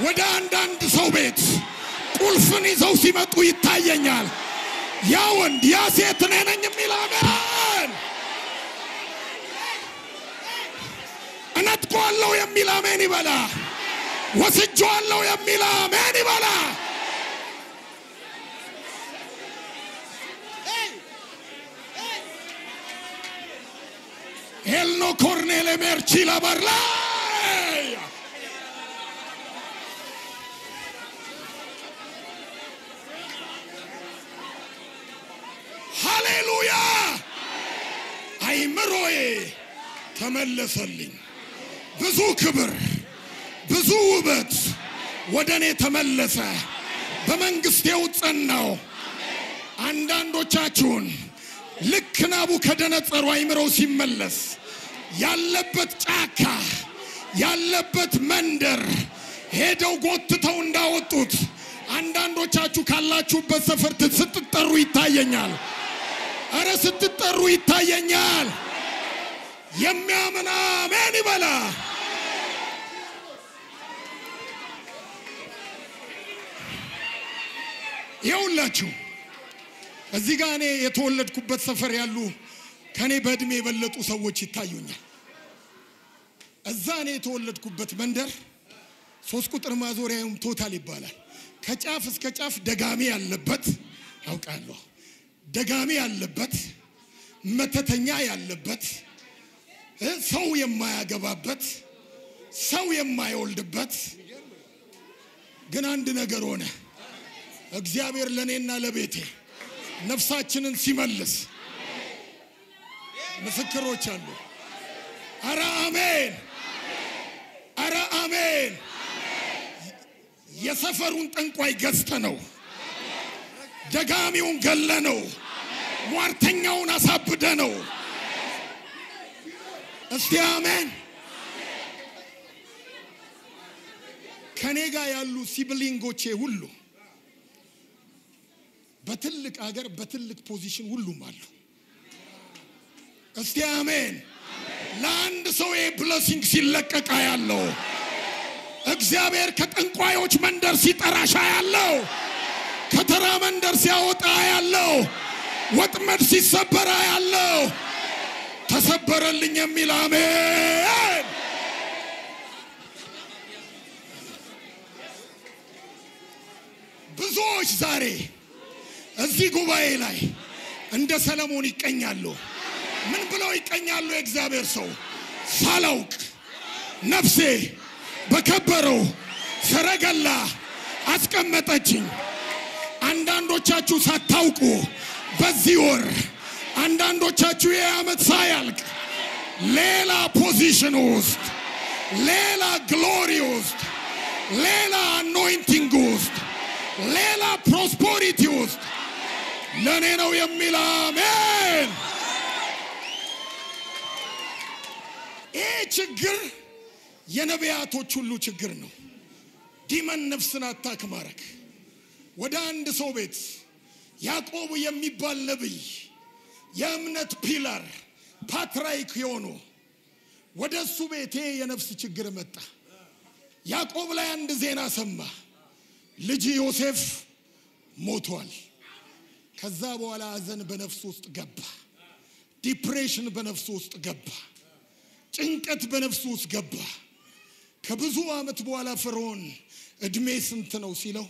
ወደ አንዳንድ ሰው ቤት ቁልፍን ይዘው ሲመጡ ይታየኛል ያ ወንድ ያ ሴት ነኝ የሚል አሜን እነጥቆአለሁ የሚል አሜን ይበላ ወስጄዋለሁ የሚል አሜን ይበላ ኤልኖ ኮርኔሌ ሜርቺላ ባርላ ሃሌሉያ አይምሮዬ ተመለሰልኝ ብዙ ክብር ብዙ ውበት ወደኔ ተመለሰ በመንግስቴው ጸናው አንዳንዶቻችሁን ልክ ናቡከደነጾር አይምሮው ሲመለስ ያለበት ጫካ ያለበት መንደር ሄደው ጎትተው እንዳወጡት አንዳንዶቻችሁ ካላችሁበት ሰፈር ስትጠሩ ይታየኛል አረ ስትጠሩ ይታየኛል የሚያምን አሜን ይበላ ይውላችሁ እዚህ ጋር እኔ የተወለድኩበት ሰፈር ያሉ ከኔ በእድሜ የበለጡ ሰዎች ይታዩኛል እዛ እኔ የተወለድኩበት መንደር 3 ቁጥር ማዞሪያውም ቶታል ይባላል ከጫፍ እስከ ጫፍ ደጋሚ ያለበት አውቃለሁ ደጋሚ ያለበት መተተኛ ያለበት ሰው የማያገባበት ሰው የማይወልድበት ግን አንድ ነገር ሆነ እግዚአብሔር ለኔና ለቤቴ ነፍሳችንን ሲመልስ ምስክሮች አሉ አረ አሜን አረ አሜን የሰፈሩን ጠንቋይ ገዝተነው ደጋሚውን ገለነው ሟርተኛውን አሳብደነው እስቲ አሜን ከኔጋ ያሉ ሲብሊንጎቼ ሁሉ በትልቅ ሀገር በትልቅ ፖዚሽን ሁሉም አሉ እስቲ አሜን ለአንድ ሰው ብሌሲንግ ሲለቀቃ ያለው እግዚአብሔር ከጠንቋዮች መንደር ሲጠራሻ ያለው ከተራ መንደር ሲያወጣ ያለው ወጥመድ ሲሰበራ ያለው ተሰበረልኝ የሚል አሜን ብዙዎች ዛሬ እዚህ ጉባኤ ላይ እንደ ሰለሞን ይቀኛሉ ምን ብለው ይቀኛሉ የእግዚአብሔር ሰው ሳላውቅ ነፍሴ በከበረው ሰረገላ አስቀመጠችኝ አንዳንዶቻችሁ ሳታውቁ በዚህ ወር አንዳንዶቻችሁ የዓመት ሳያልቅ ሌላ ፖዚሽን ውስጥ ሌላ ግሎሪ ውስጥ ሌላ አኖይንቲንግ ውስጥ ሌላ ፕሮስፐሪቲ ውስጥ ለኔ ነው የሚል አሜን ይሄ ችግር የነቢያቶች ሁሉ ችግር ነው ዲመን ነፍስን አታክ ማረክ ወደ አንድ ሰው ቤት ያዕቆብ የሚባል ነብይ የእምነት ፒላር ፓትራይክ ሆኖ ወደሱ ቤት የነፍስ ችግር መጣ ያዕቆብ ላይ አንድ ዜና ሰማ ልጅ ዮሴፍ ሞቷል ከዛ በኋላ አዘን በነፍሱ ውስጥ ገባ ዲፕሬሽን በነፍሱ ውስጥ ገባ ጭንቀት በነፍሱ ውስጥ ገባ ከብዙ አመት በኋላ ፈርዖን እድሜ ስንት ነው ሲለው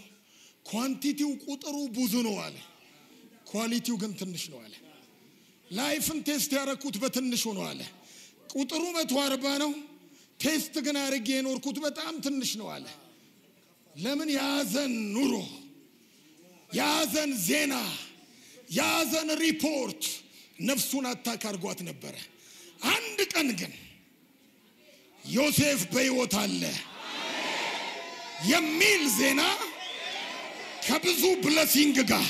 ኳንቲቲው ቁጥሩ ብዙ ነው አለ ኳሊቲው ግን ትንሽ ነው አለ ላይፍን ቴስት ያረኩት በትንሹ ነው አለ ቁጥሩ 140 ነው ቴስት ግን አርጌ የኖርኩት በጣም ትንሽ ነው አለ ለምን ያዘን ኑሮ ያዘን ዜና ያዘን ሪፖርት ነፍሱን አታክ አርጓት ነበር አንድ ቀን ግን ዮሴፍ በሕይወት አለ የሚል ዜና ከብዙ ብሌሲንግ ጋር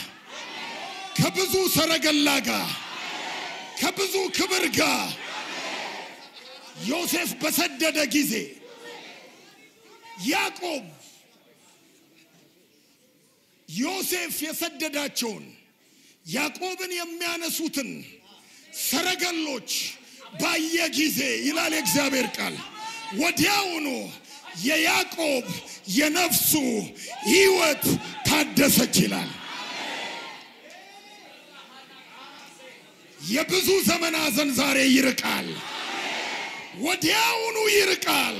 ከብዙ ሰረገላ ጋር ከብዙ ክብር ጋር ዮሴፍ በሰደደ ጊዜ ያዕቆብ ዮሴፍ የሰደዳቸውን ያዕቆብን የሚያነሱትን ሰረገሎች ባየ ጊዜ ይላል እግዚአብሔር ቃል ወዲያውኑ የያዕቆብ የነፍሱ ሕይወት ታደሰች ይላል የብዙ ዘመን አዘን ዛሬ ይርቃል ወዲያውኑ ይርቃል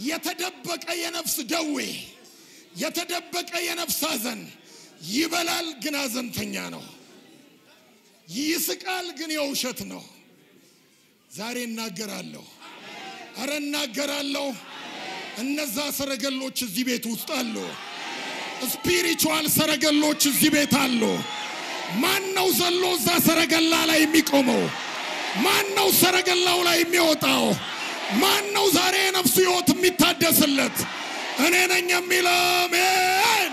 የተደበቀ የነፍስ ደዌ የተደበቀ የነፍስ አዘን ይበላል ግን አዘንተኛ ነው ይስቃል ግን የውሸት ነው ዛሬ እናገራለሁ አረ እናገራለሁ እነዛ ሰረገሎች እዚህ ቤት ውስጥ አሉ ስፒሪቹዋል ሰረገሎች እዚህ ቤት አሉ ማን ነው ዘሎ እዛ ሰረገላ ላይ የሚቆመው ማን ነው ሰረገላው ላይ የሚወጣው ማን ነው ዛሬ ነፍሱ ሕይወት የሚታደስለት እኔ ነኝ የሚል አሜን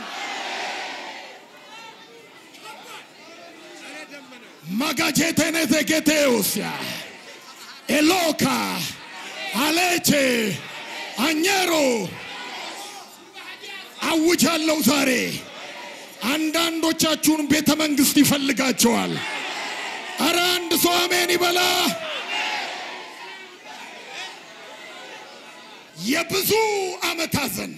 ማጋጄቴኔ ዘጌቴውስያ ኤሎካ አሌቼ አኘሮ አውጃለሁ ዛሬ አንዳንዶቻችሁን ቤተ መንግስት ይፈልጋቸዋል አረ አንድ ሰው አሜን ይበላ የብዙ አመት አዘን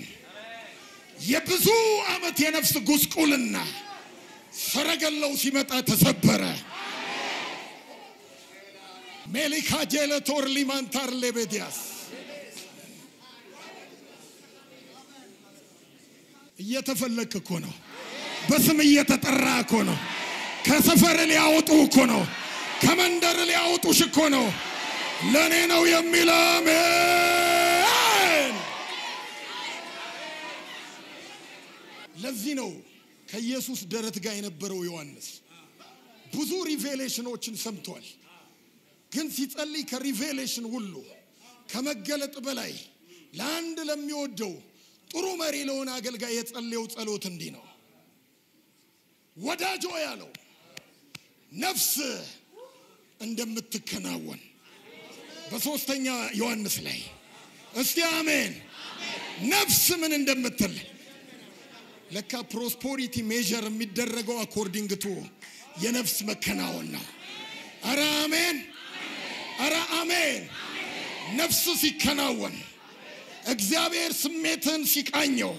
የብዙ አመት የነፍስ ጉስቁልና ሰረገላው ሲመጣ ተሰበረ ሜሊካ ጄለቶር ሊማንታር ለቤዲያስ እየተፈለክ እኮ ነው በስም እየተጠራ እኮ ነው። ከሰፈር ሊያወጡ እኮ ነው። ከመንደር ሊያወጡሽ እኮ ነው። ለኔ ነው የሚል አሜን። ለዚህ ነው ከኢየሱስ ደረት ጋር የነበረው ዮሐንስ ብዙ ሪቬሌሽኖችን ሰምቷል። ግን ሲጸልይ ከሪቬሌሽን ሁሉ ከመገለጥ በላይ ለአንድ ለሚወደው ጥሩ መሪ ለሆነ አገልጋይ የጸለየው ጸሎት እንዲህ ነው። ወዳጆ ያለው ነፍስ እንደምትከናወን በሶስተኛ ዮሐንስ ላይ እስቲ አሜን። ነፍስ ምን እንደምትል ለካ ፕሮስፐሪቲ ሜዠር የሚደረገው አኮርዲንግ ቱ የነፍስ መከናወን ነው። አረ አሜን፣ አረ አሜን። ነፍስ ሲከናወን እግዚአብሔር ስሜትን ሲቃኘው፣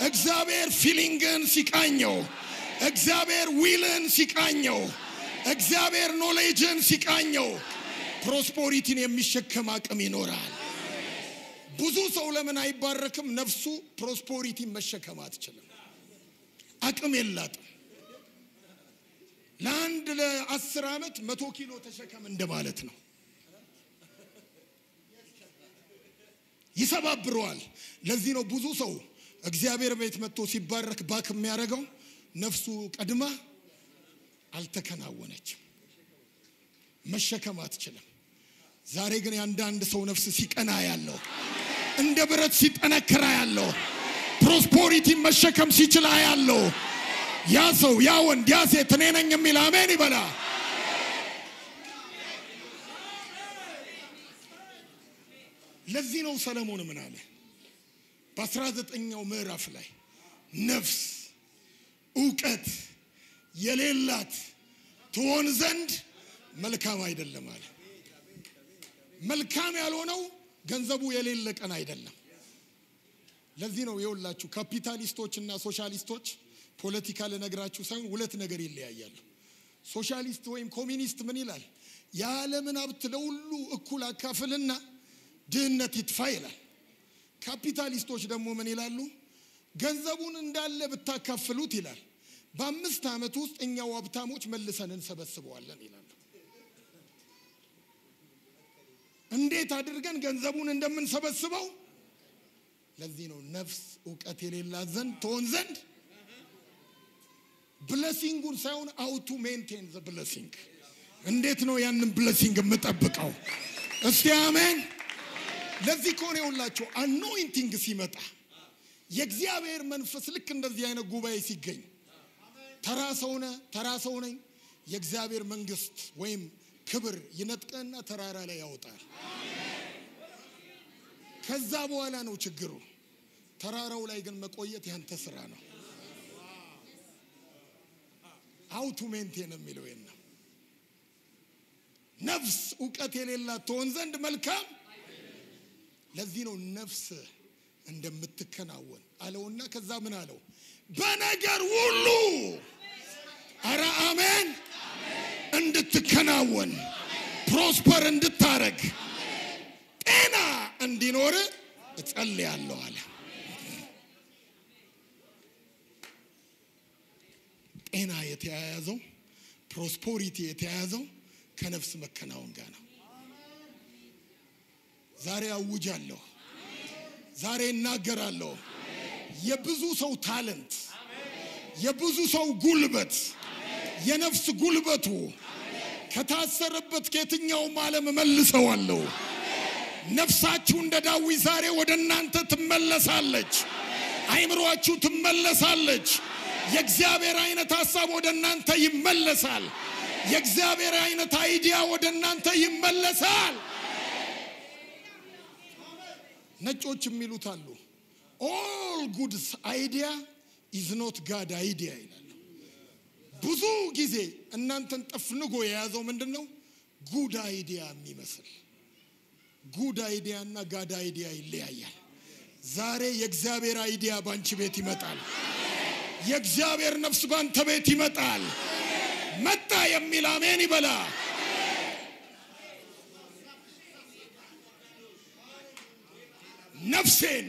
እግዚአብሔር ፊሊንግን ሲቃኘው፣ እግዚአብሔር ዊልን ሲቃኘው፣ እግዚአብሔር ኖሌጅን ሲቃኘው ፕሮስፐሪቲን የሚሸከም አቅም ይኖራል። ብዙ ሰው ለምን አይባረክም? ነፍሱ ፕሮስፐሪቲን መሸከም አትችልም፣ አቅም የላትም። ለአንድ ለ10 ዓመት 100 ኪሎ ተሸከም እንደማለት ነው። ይሰባብረዋል። ለዚህ ነው ብዙ ሰው እግዚአብሔር ቤት መጥቶ ሲባረክ ባክ የሚያደርገው ነፍሱ ቀድማ አልተከናወነችም፣ መሸከም አትችልም። ዛሬ ግን አንዳንድ ሰው ነፍስ ሲቀና ያለው እንደ ብረት ሲጠነክራ ያለው ፕሮስፐሪቲ መሸከም ሲችል ያለው ያ ሰው ያ ወንድ ያ ሴት እኔ ነኝ የሚል አሜን ይበላ። ለዚህ ነው ሰለሞን ምን አለ በ19ኛው ምዕራፍ ላይ ነፍስ ዕውቀት የሌላት ትሆን ዘንድ መልካም አይደለም አለ። መልካም ያልሆነው ገንዘቡ የሌለ ቀን አይደለም። ለዚህ ነው የውላችሁ ካፒታሊስቶችና ሶሻሊስቶች ፖለቲካ ለነግራችሁ ሳይሆን ሁለት ነገር ይለያያሉ። ሶሻሊስት ወይም ኮሚኒስት ምን ይላል? የዓለምን ሀብት ለሁሉ እኩል አካፍልና ድህነት ይጥፋ ይላል። ካፒታሊስቶች ደግሞ ምን ይላሉ? ገንዘቡን እንዳለ ብታካፍሉት ይላል በ5 ዓመት ውስጥ እኛው ሀብታሞች መልሰን እንሰበስበዋለን ይላሉ። እንዴት አድርገን ገንዘቡን እንደምንሰበስበው ለዚህ ነው ነፍስ ዕውቀት የሌላት ዘንድ ትሆን ዘንድ ብሌሲንጉን ሳይሆን how to maintain the blessing እንዴት ነው ያንን ብሌሲንግ የምጠብቀው? እስቲ አሜን። ለዚህ ኮኔ ሁላችሁ አኖይንቲንግ ሲመጣ የእግዚአብሔር መንፈስ ልክ እንደዚህ አይነት ጉባኤ ሲገኝ ተራ ሰው ነኝ የእግዚአብሔር መንግስት ወይም ክብር ይነጥቀና ተራራ ላይ ያወጣል። ከዛ በኋላ ነው ችግሩ። ተራራው ላይ ግን መቆየት ያንተ ስራ ነው። how to maintain የሚለው የና ነፍስ ዕውቀት የሌላት ትሆን ዘንድ መልካም። ለዚህ ነው ነፍስ እንደምትከናወን አለውና ከዛ ምን አለው? በነገር ሁሉ አረ አሜን እንድትከናወን ፕሮስፐር እንድታረግ ጤና እንዲኖር እጸልያለሁ አለ። ጤና የተያያዘው ፕሮስፐሪቲ የተያያዘው ከነፍስ መከናወን ጋር ነው። ዛሬ አውጃለሁ፣ ዛሬ እናገራለሁ። የብዙ ሰው ታለንት፣ የብዙ ሰው ጉልበት፣ የነፍስ ጉልበቱ ከታሰረበት ከየትኛውም ዓለም መልሰዋለሁ። ነፍሳችሁ እንደ ዳዊት ዛሬ ወደ እናንተ ትመለሳለች። አይምሮአችሁ ትመለሳለች። የእግዚአብሔር አይነት ሐሳብ ወደ እናንተ ይመለሳል። የእግዚአብሔር አይነት አይዲያ ወደ እናንተ ይመለሳል። ነጮች የሚሉት አሉ all good idea is not God idea ይላሉ። ብዙ ጊዜ እናንተን ጠፍንጎ የያዘው ምንድነው? good idea የሚመስል good idea እና God idea ይለያያል። ዛሬ የእግዚአብሔር አይዲያ ባንቺ ቤት ይመጣል። የእግዚአብሔር ነፍስ ባንተ ቤት ይመጣል። መጣ የሚል አሜን ይበላ። ነፍሴን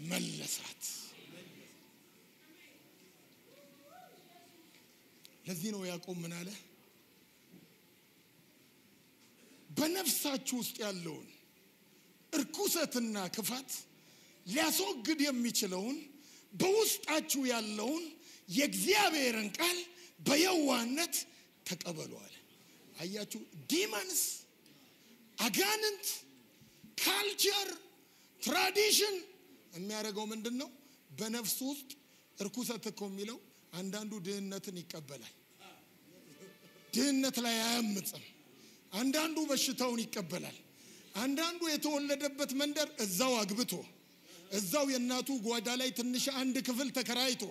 መለሳት። ለዚህ ነው ያዕቆብ ምን አለ? በነፍሳችሁ ውስጥ ያለውን እርኩሰትና ክፋት ሊያስወግድ የሚችለውን በውስጣችሁ ያለውን የእግዚአብሔርን ቃል በየዋህነት ተቀበሉ አለ። አያችሁ ዲመንስ አጋንንት ካልቸር ትራዲሽን የሚያደርገው ምንድነው? በነፍስ ውስጥ እርኩሰት እኮ የሚለው አንዳንዱ ድህነትን ይቀበላል፣ ድህነት ላይ አያምጽም። አንዳንዱ በሽታውን ይቀበላል። አንዳንዱ የተወለደበት መንደር እዛው አግብቶ እዛው የናቱ ጓዳ ላይ ትንሽ አንድ ክፍል ተከራይቶ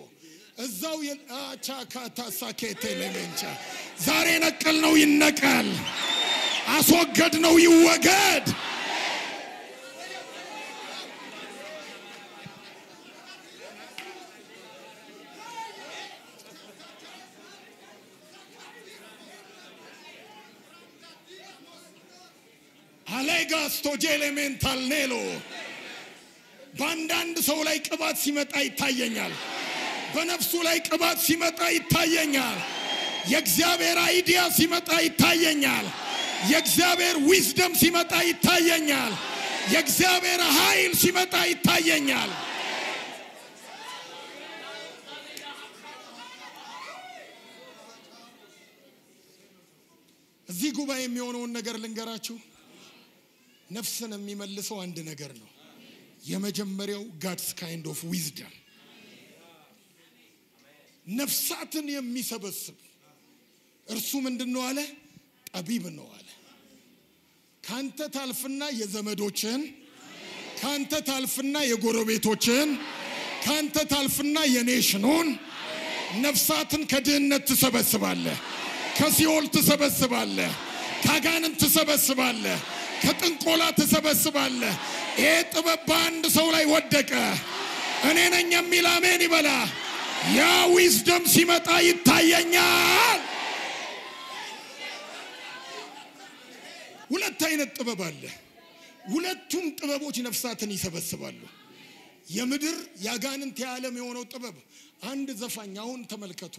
እዛው አቻካታ ሳኬቴ ለመንቻ ዛሬ ነቀልነው ይነቀል፣ አስወገድነው ይወገድ። አሌጋስቶ ጄሌሜንታል ኔሎ ባንዳንድ ሰው ላይ ቅባት ሲመጣ ይታየኛል። በነፍሱ ላይ ቅባት ሲመጣ ይታየኛል። የእግዚአብሔር አይዲያ ሲመጣ ይታየኛል። የእግዚአብሔር ዊዝደም ሲመጣ ይታየኛል። የእግዚአብሔር ኃይል ሲመጣ ይታየኛል። እዚህ ጉባኤ የሚሆነውን ነገር ልንገራችሁ። ነፍስን የሚመልሰው አንድ ነገር ነው። የመጀመሪያው God's kind of wisdom ነፍሳትን የሚሰበስብ እርሱ ምንድነው አለ? ጠቢብ ነው አለ። ካንተ ታልፍና የዘመዶችን፣ ካንተ ታልፍና የጎረቤቶችን፣ ካንተ ታልፍና የኔሽኑን ነፍሳትን ከድህነት ትሰበስባለህ፣ ከሲኦል ትሰበስባለህ፣ ካጋንንት ትሰበስባለህ፣ ከጥንቆላ ትሰበስባለህ። ይሄ ጥበብ በአንድ ሰው ላይ ወደቀ። እኔ ነኝ የሚል አሜን ይበላ። ያ ዊዝደም ሲመጣ ይታየኛል። ሁለት አይነት ጥበብ አለ። ሁለቱም ጥበቦች ነፍሳትን ይሰበስባሉ። የምድር ያጋንንት የዓለም የሆነው ጥበብ አንድ ዘፋኝ አሁን ተመልከቱ።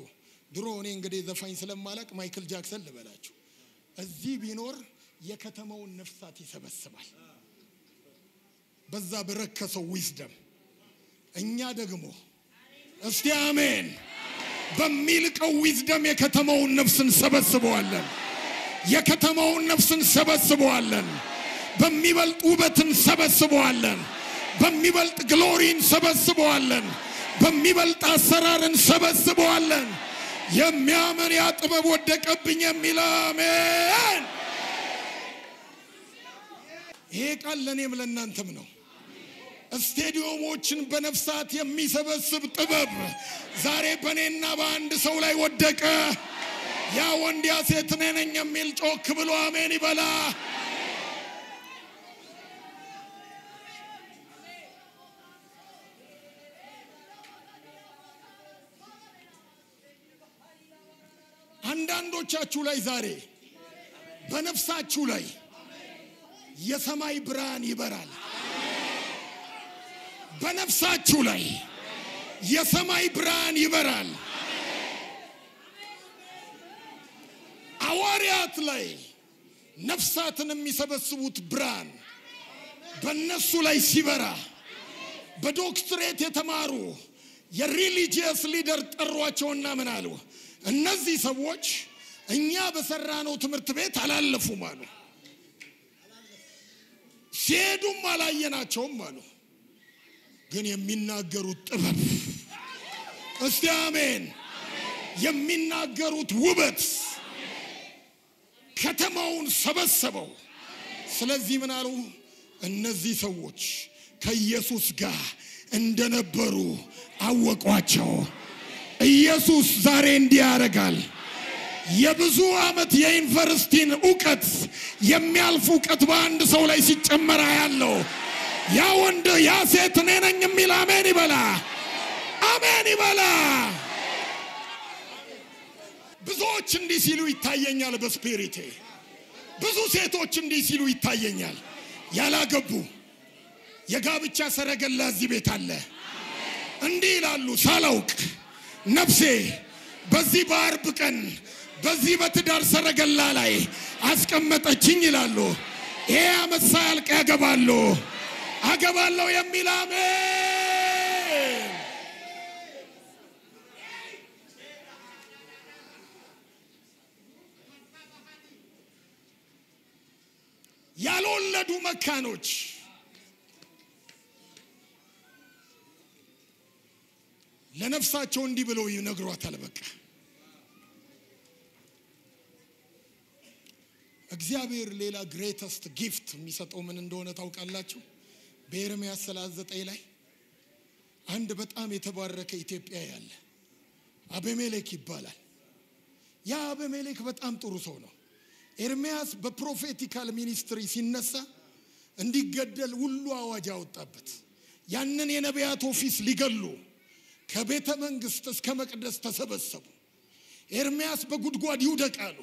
ድሮ እኔ እንግዲህ ዘፋኝ ስለማላቅ ማይክል ጃክሰን ልበላችሁ። እዚህ ቢኖር የከተማውን ነፍሳት ይሰበስባል በዛ በረከሰው ዊዝደም። እኛ ደግሞ እስቲ አሜን በሚልቀው ዊዝደም የከተማውን ነፍስን ሰበስበዋለን። የከተማውን ነፍስን ሰበስበዋለን። በሚበልጥ ውበትን ሰበስበዋለን። በሚበልጥ ግሎሪን ሰበስበዋለን። በሚበልጥ አሰራርን ሰበስበዋለን። የሚያምን ያ ጥበብ ወደቀብኝ የሚል አሜን። ይሄ ቃል ለኔም ለእናንተም ነው። ስቴዲየሞችን በነፍሳት የሚሰበስብ ጥበብ ዛሬ በኔና በአንድ ሰው ላይ ወደቀ። ያ ወንድ ያ ሴት ነኝ የሚል ጮክ ብሎ አሜን ይበላ። አንዳንዶቻችሁ ላይ ዛሬ በነፍሳችሁ ላይ የሰማይ ብርሃን ይበራል። በነፍሳችሁ ላይ የሰማይ ብርሃን ይበራል። አዋሪያት ላይ ነፍሳትን የሚሰበስቡት ብርሃን በእነሱ ላይ ሲበራ በዶክትሬት የተማሩ የሪሊጂየስ ሊደር ጠሯቸውና ምን አሉ? እነዚህ ሰዎች እኛ በሰራነው ትምህርት ቤት አላለፉም አሉ። ሲሄዱም አላየናቸውም አሉ። ግን የሚናገሩት ጥበብ እስቲ አሜን የሚናገሩት ውበት ከተማውን ሰበሰበው። ስለዚህ ምን አሉ? እነዚህ ሰዎች ከኢየሱስ ጋር እንደነበሩ አወቋቸው። ኢየሱስ ዛሬ እንዲያረጋል። የብዙ ዓመት የዩኒቨርሲቲን ዕውቀት የሚያልፍ ዕውቀት በአንድ ሰው ላይ ሲጨመር ያለው ያ ወንድ ያ ሴት ነኝ የሚል አሜን ይበላ። አሜን ይበላ። ብዙዎች እንዲህ ሲሉ ይታየኛል በስፒሪቴ። ብዙ ሴቶች እንዲህ ሲሉ ይታየኛል። ያላገቡ የጋብቻ ሰረገላ እዚህ ቤት አለ። እንዲህ ይላሉ ሳላውቅ ነፍሴ በዚህ በአርብ ቀን በዚህ በትዳር ሰረገላ ላይ አስቀመጠችኝ ይላሉ። ይሄ ዓመት ሳያልቅ አገባለሁ የሚል አሜን። ያልወለዱ መካኖች ለነፍሳቸው እንዲህ ብለው ይነግሯታል። በቃ እግዚአብሔር ሌላ ግሬተስት ጊፍት የሚሰጠው ምን እንደሆነ ታውቃላችሁ? በኤርምያስ 39 ላይ አንድ በጣም የተባረከ ኢትዮጵያዊ ያለ አቤሜሌክ ይባላል። ያ አቤሜሌክ በጣም ጥሩ ሰው ነው። ኤርምያስ በፕሮፌቲካል ሚኒስትሪ ሲነሳ እንዲገደል ሁሉ አዋጅ አወጣበት። ያንን የነቢያት ኦፊስ ሊገሉ ከቤተ መንግስት እስከ መቅደስ ተሰበሰቡ። ኤርምያስ በጉድጓድ ይውደቃሉ።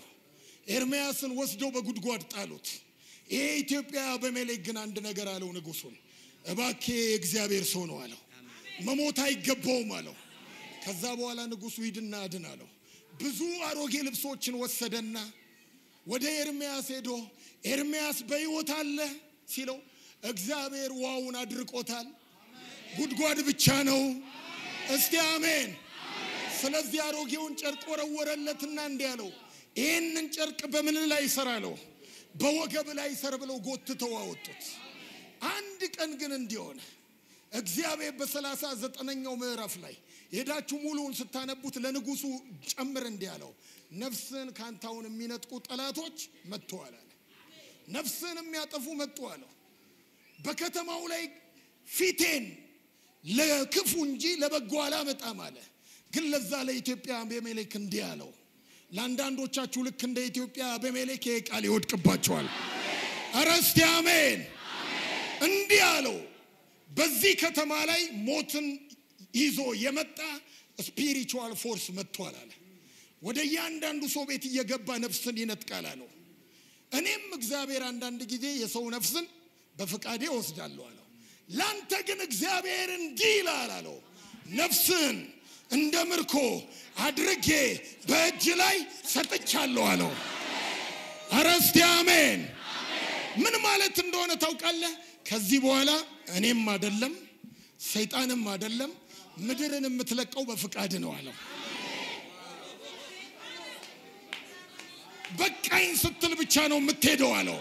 ኤርምያስን ወስደው በጉድጓድ ጣሉት። ይሄ ኢትዮጵያ አቤሜሌክ ግን አንድ ነገር አለው ንጉሱን፣ እባክህ እግዚአብሔር ሰው ነው አለው። መሞት አይገባውም አለው። ከዛ በኋላ ንጉሱ ሂድና አድን አለው። ብዙ አሮጌ ልብሶችን ወሰደና ወደ ኤርምያስ ሄዶ ኤርምያስ በሕይወት አለ ሲለው እግዚአብሔር ዋውን አድርቆታል፣ ጉድጓድ ብቻ ነው። እስቲ አሜን። ስለዚህ አሮጌውን ጨርቅ ወረወረለትና እንዲህ አለው፣ ይሄንን ጨርቅ በምን ላይ ይሰራለው? በወገብ ላይ ይሰር ብለው ጎትተው አወጡት። አንድ ቀን ግን እንዲሆነ እግዚአብሔር በ39ኛው ምዕራፍ ላይ ሄዳችሁ ሙሉውን ስታነቡት ለንጉሱ ጨምር እንዲህ አለው፣ ነፍስን ካንታውን የሚነጥቁ ጠላቶች መጥተዋል አለ። ነፍስን የሚያጠፉ መጥተዋል። በከተማው ላይ ፊቴን ለክፉ እንጂ ለበጎ አላመጣም አለ። ግን ለዛ ለኢትዮጵያ አቤሜሌክ እንዲህ አለው፣ ለአንዳንዶቻችሁ ልክ እንደ ኢትዮጵያ አቤሜሌክ ይሄ ቃል ይወድቅባቸዋል። ኧረ እስቲ አሜን። እንዲህ አለው፣ በዚህ ከተማ ላይ ሞትን ይዞ የመጣ ስፒሪቹዋል ፎርስ መጥቷል አለ። ወደ እያንዳንዱ ሰው ቤት እየገባ ነፍስን ይነጥቃል አለው። እኔም እግዚአብሔር አንዳንድ ጊዜ የሰው ነፍስን በፍቃዴ ወስዳለሁ አለው። ላንተ ግን እግዚአብሔር እንዲህ ይላል አለው፣ ነፍስን እንደ ምርኮ አድርጌ በእጅ ላይ ሰጥቻለሁ አለው። ኧረ እስቲ አሜን። ምን ማለት እንደሆነ ታውቃለህ? ከዚህ በኋላ እኔም አይደለም ሰይጣንም አይደለም ምድርን የምትለቀው በፍቃድ ነው አለው። በቃኝ ስትል ብቻ ነው የምትሄደው አለው።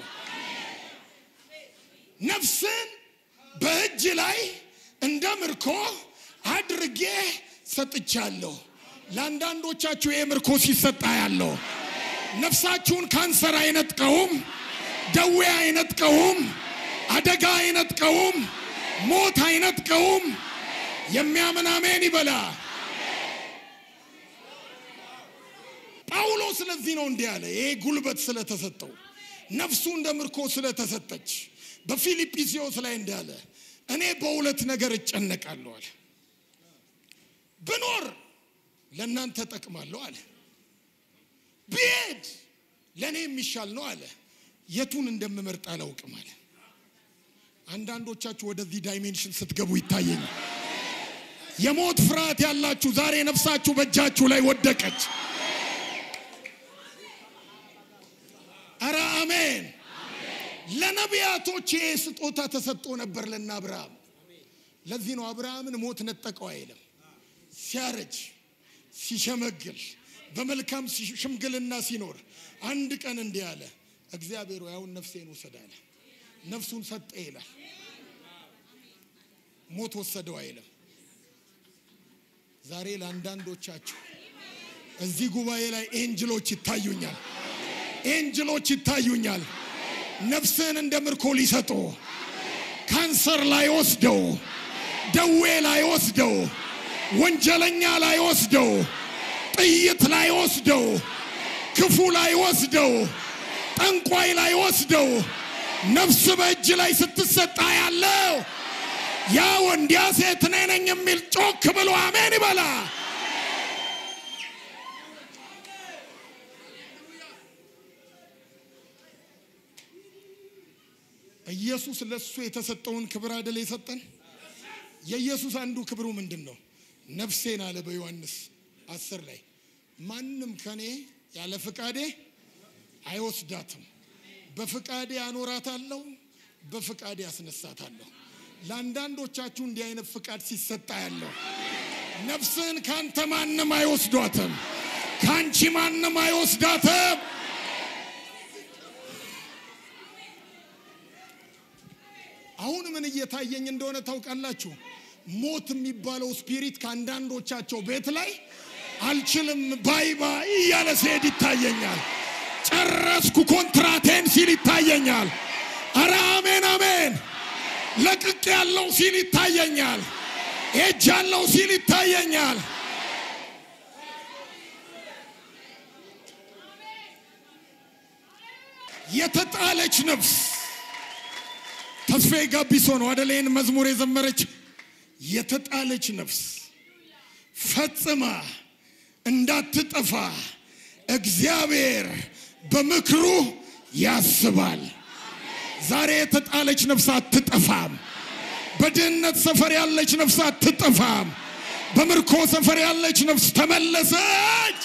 ነፍስን በእጅ ላይ እንደ ምርኮ አድርጌ ሰጥቻለሁ። ለአንዳንዶቻችሁ የምርኮ ሲሰጣ ያለው ነፍሳችሁን ካንሰር አይነጥቀውም፣ ደዌ አይነጥቀውም፣ አደጋ አይነጥቀውም፣ ሞት አይነጥቀውም። የሚያምን አሜን ይበላ። ጳውሎስ ስለዚህ ነው እንዲህ አለ፣ ይሄ ጉልበት ስለተሰጠው ነፍሱ እንደ ምርኮ ስለተሰጠች። በፊልጵስዩስ ላይ እንዲህ አለ፣ እኔ በሁለት ነገር እጨነቃለሁ አለ። ብኖር ለእናንተ ጠቅማለሁ አለ፣ ብሄድ ለእኔ የሚሻል ነው አለ። የቱን እንደምመርጥ አላውቅም አለ። አንዳንዶቻችሁ ወደዚህ ዳይሜንሽን ስትገቡ ይታየኛል። የሞት ፍርሃት ያላችሁ ዛሬ ነፍሳችሁ በእጃችሁ ላይ ወደቀች። ኧረ አሜን። ለነቢያቶች ይሄ ስጦታ ተሰጥቶ ነበር ለና አብርሃም። ለዚህ ነው አብርሃምን ሞት ነጠቀው አይልም። ሲያረጅ ሲሸመግል በመልካም ሽምግልና ሲኖር አንድ ቀን እንዲህ አለ፣ እግዚአብሔር ሆይ አሁን ነፍሴን ውሰድ አለ። ነፍሱን ሰጠ ይላል። ሞት ወሰደው አይልም። ዛሬ ለአንዳንዶቻችሁ እዚህ ጉባኤ ላይ ኤንጅሎች ይታዩኛል፣ ኤንጅሎች ይታዩኛል። ነፍስን እንደ ምርኮ ሊሰጡ፣ ካንሰር ላይ ወስደው፣ ደዌ ላይ ወስደው፣ ወንጀለኛ ላይ ወስደው፣ ጥይት ላይ ወስደው፣ ክፉ ላይ ወስደው፣ ጠንቋይ ላይ ወስደው ነፍስ በእጅ ላይ ስትሰጣ ያለው ያ ወንድ ያ ሴት ነኝ የሚል ጮክ ብሎ አሜን ይበላ። ኢየሱስ ለሱ የተሰጠውን ክብር አይደል የሰጠን? የኢየሱስ አንዱ ክብሩ ምንድነው? ነፍሴን አለ በዮሐንስ 10 ላይ ማንም ከኔ ያለ ፍቃዴ አይወስዳትም በፍቃዴ አኖራታለሁ በፍቃዴ አስነሳታለሁ ለአንዳንዶቻችሁ እንዲህ አይነት ፍቃድ ሲሰጣ ያለው ነፍስን ካንተ ማንም አይወስዷትም ካንቺ ማንም አይወስዳትም አሁን ምን እየታየኝ እንደሆነ ታውቃላችሁ ሞት የሚባለው ስፒሪት ካንዳንዶቻቸው ቤት ላይ አልችልም ባይ ባይ ያለ ሲሄድ ይታየኛል ጨረስኩ ኮንትራቴን ሲል ይታየኛል አረ አሜን አሜን ለቅቅ ያለው ሲል ይታየኛል እጅ ያለው ሲል ይታየኛል የተጣለች ነፍስ ተስፋዬ ጋቢሶ ነው አይደለም መዝሙር የዘመረች የተጣለች ነፍስ ፈጽማ እንዳትጠፋ እግዚአብሔር በምክሩ ያስባል ዛሬ የተጣለች ነፍስ አትጠፋም በድህነት ሰፈር ያለች ነፍስ አትጠፋም በምርኮ ሰፈር ያለች ነፍስ ተመለሰች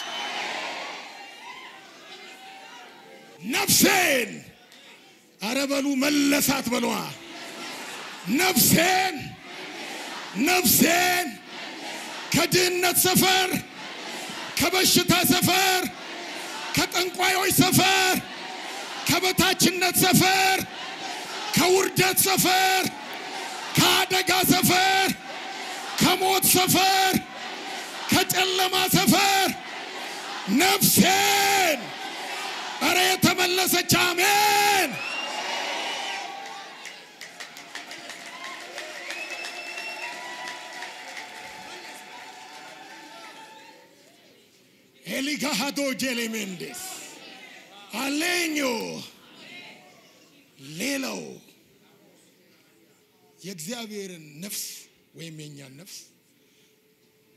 ነፍሴን አረበሉ መለሳት በለዋ ነፍሴን ከድህነት ሰፈር ከበሽታ ሰፈር ከጠንቋዮች ሰፈር ከበታችነት ሰፈር ከውርደት ሰፈር ከአደጋ ሰፈር ከሞት ሰፈር ከጨለማ ሰፈር ነፍሴን አረ ተመለሰች አሜን ኤሊጋሃዶ ጄሌሜንዴስ አሌኞ ሌላው የእግዚአብሔርን ነፍስ ወይም የኛን ነፍስ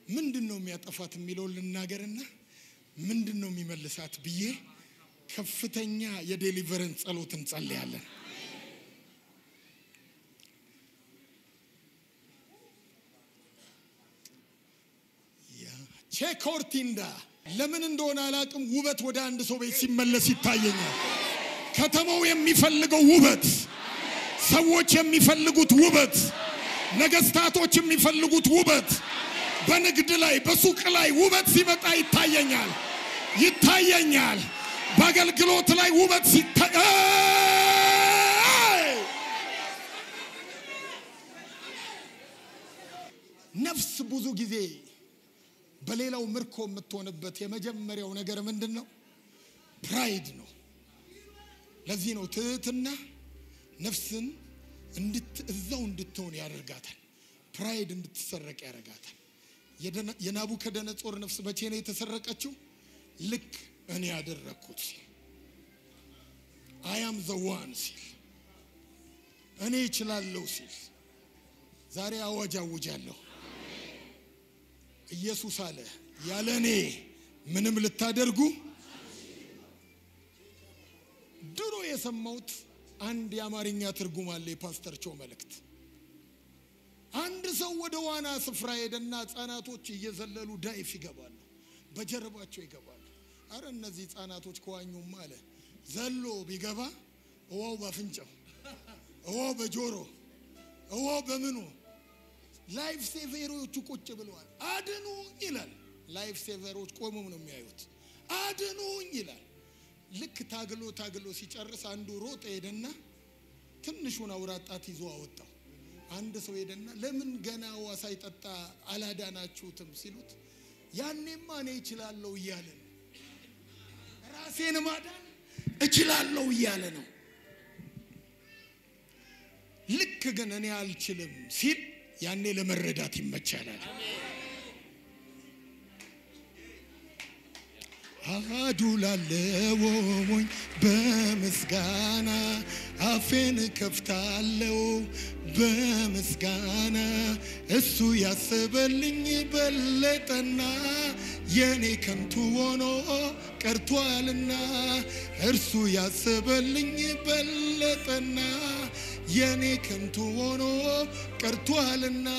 ምንድነው የሚያጠፋት የሚለው ልናገርና ምንድነው የሚመልሳት ብዬ ከፍተኛ የዴሊቨረንስ ጸሎት እንጸልያለን ያ ቼኮርቲንዳ ለምን እንደሆነ አላቅም ውበት ወደ አንድ ሰው ቤት ሲመለስ ይታየኛል ከተማው የሚፈልገው ውበት ሰዎች የሚፈልጉት ውበት ነገስታቶች የሚፈልጉት ውበት በንግድ ላይ በሱቅ ላይ ውበት ሲመጣ ይታየኛል በአገልግሎት ላይ ውበት ሲታይ ነፍስ ብዙ ጊዜ በሌላው ምርኮ የምትሆንበት የመጀመሪያው ነገር ምንድነው ፕራይድ ነው ለዚህ ነው ትህትና ነፍስን እዛው እንድትሆን ያደርጋታል ፕራይድ እንድትሰረቅ ያደርጋታል የናቡከደነጾር ነፍስ መቼ ነው የተሰረቀችው ልክ እኔ ያደረኩት I am the one ሲል እኔ እችላለሁ ሲል ዛሬ አዋጅ አውጃለሁ ኢየሱስ አለ ያለኔ ምንም ልታደርጉ ድሮ የሰማሁት አንድ የአማርኛ ትርጉም አለ የፓስተር ቾ መልእክት አንድ ሰው ወደ ዋና ስፍራ ሄደና ህፃናቶች እየዘለሉ ዳይፍ ይገባሉ በጀርባቸው ይገባሉ አረ እነዚህ ህፃናቶች ከዋኙም አለ ዘሎ ቢገባ ወው በፍንጫው ወው በጆሮ ወው በምኑ ላይፍ ሴቨሮቹ ቁጭ ብለዋል አድኑኝ ይላል ላይፍ ሴቨሮች ቆመው ነው የሚያዩት አድኑኝ ይላል ልክ ታግሎ ሲጨርስ አንዱ ሮጥ ሄደና ትንሹን አውራጣት ይዞ አወጣው አንድ ሰው ሄደና ለምን ገና ውሃ ሳይጠጣ አላዳናችሁትም ሲሉት ያኔማ እኔ እችላለሁ እያለ ነው ራሴን ማዳን እችላለሁ እያለ ነው ልክ ግን እኔ አልችልም ሲል ያኔ ለመረዳት ይመቻላል አዱላለሁኝ በምስጋና አፌን ከፍታለሁ በምስጋና እሱ ያሰበልኝ በለጠና የኔ ከንቱ ሆኖ ቀርቷልና እርሱ ያሰበልኝ በለጠና የኔ ከንቱ ሆኖ ቀርቷልና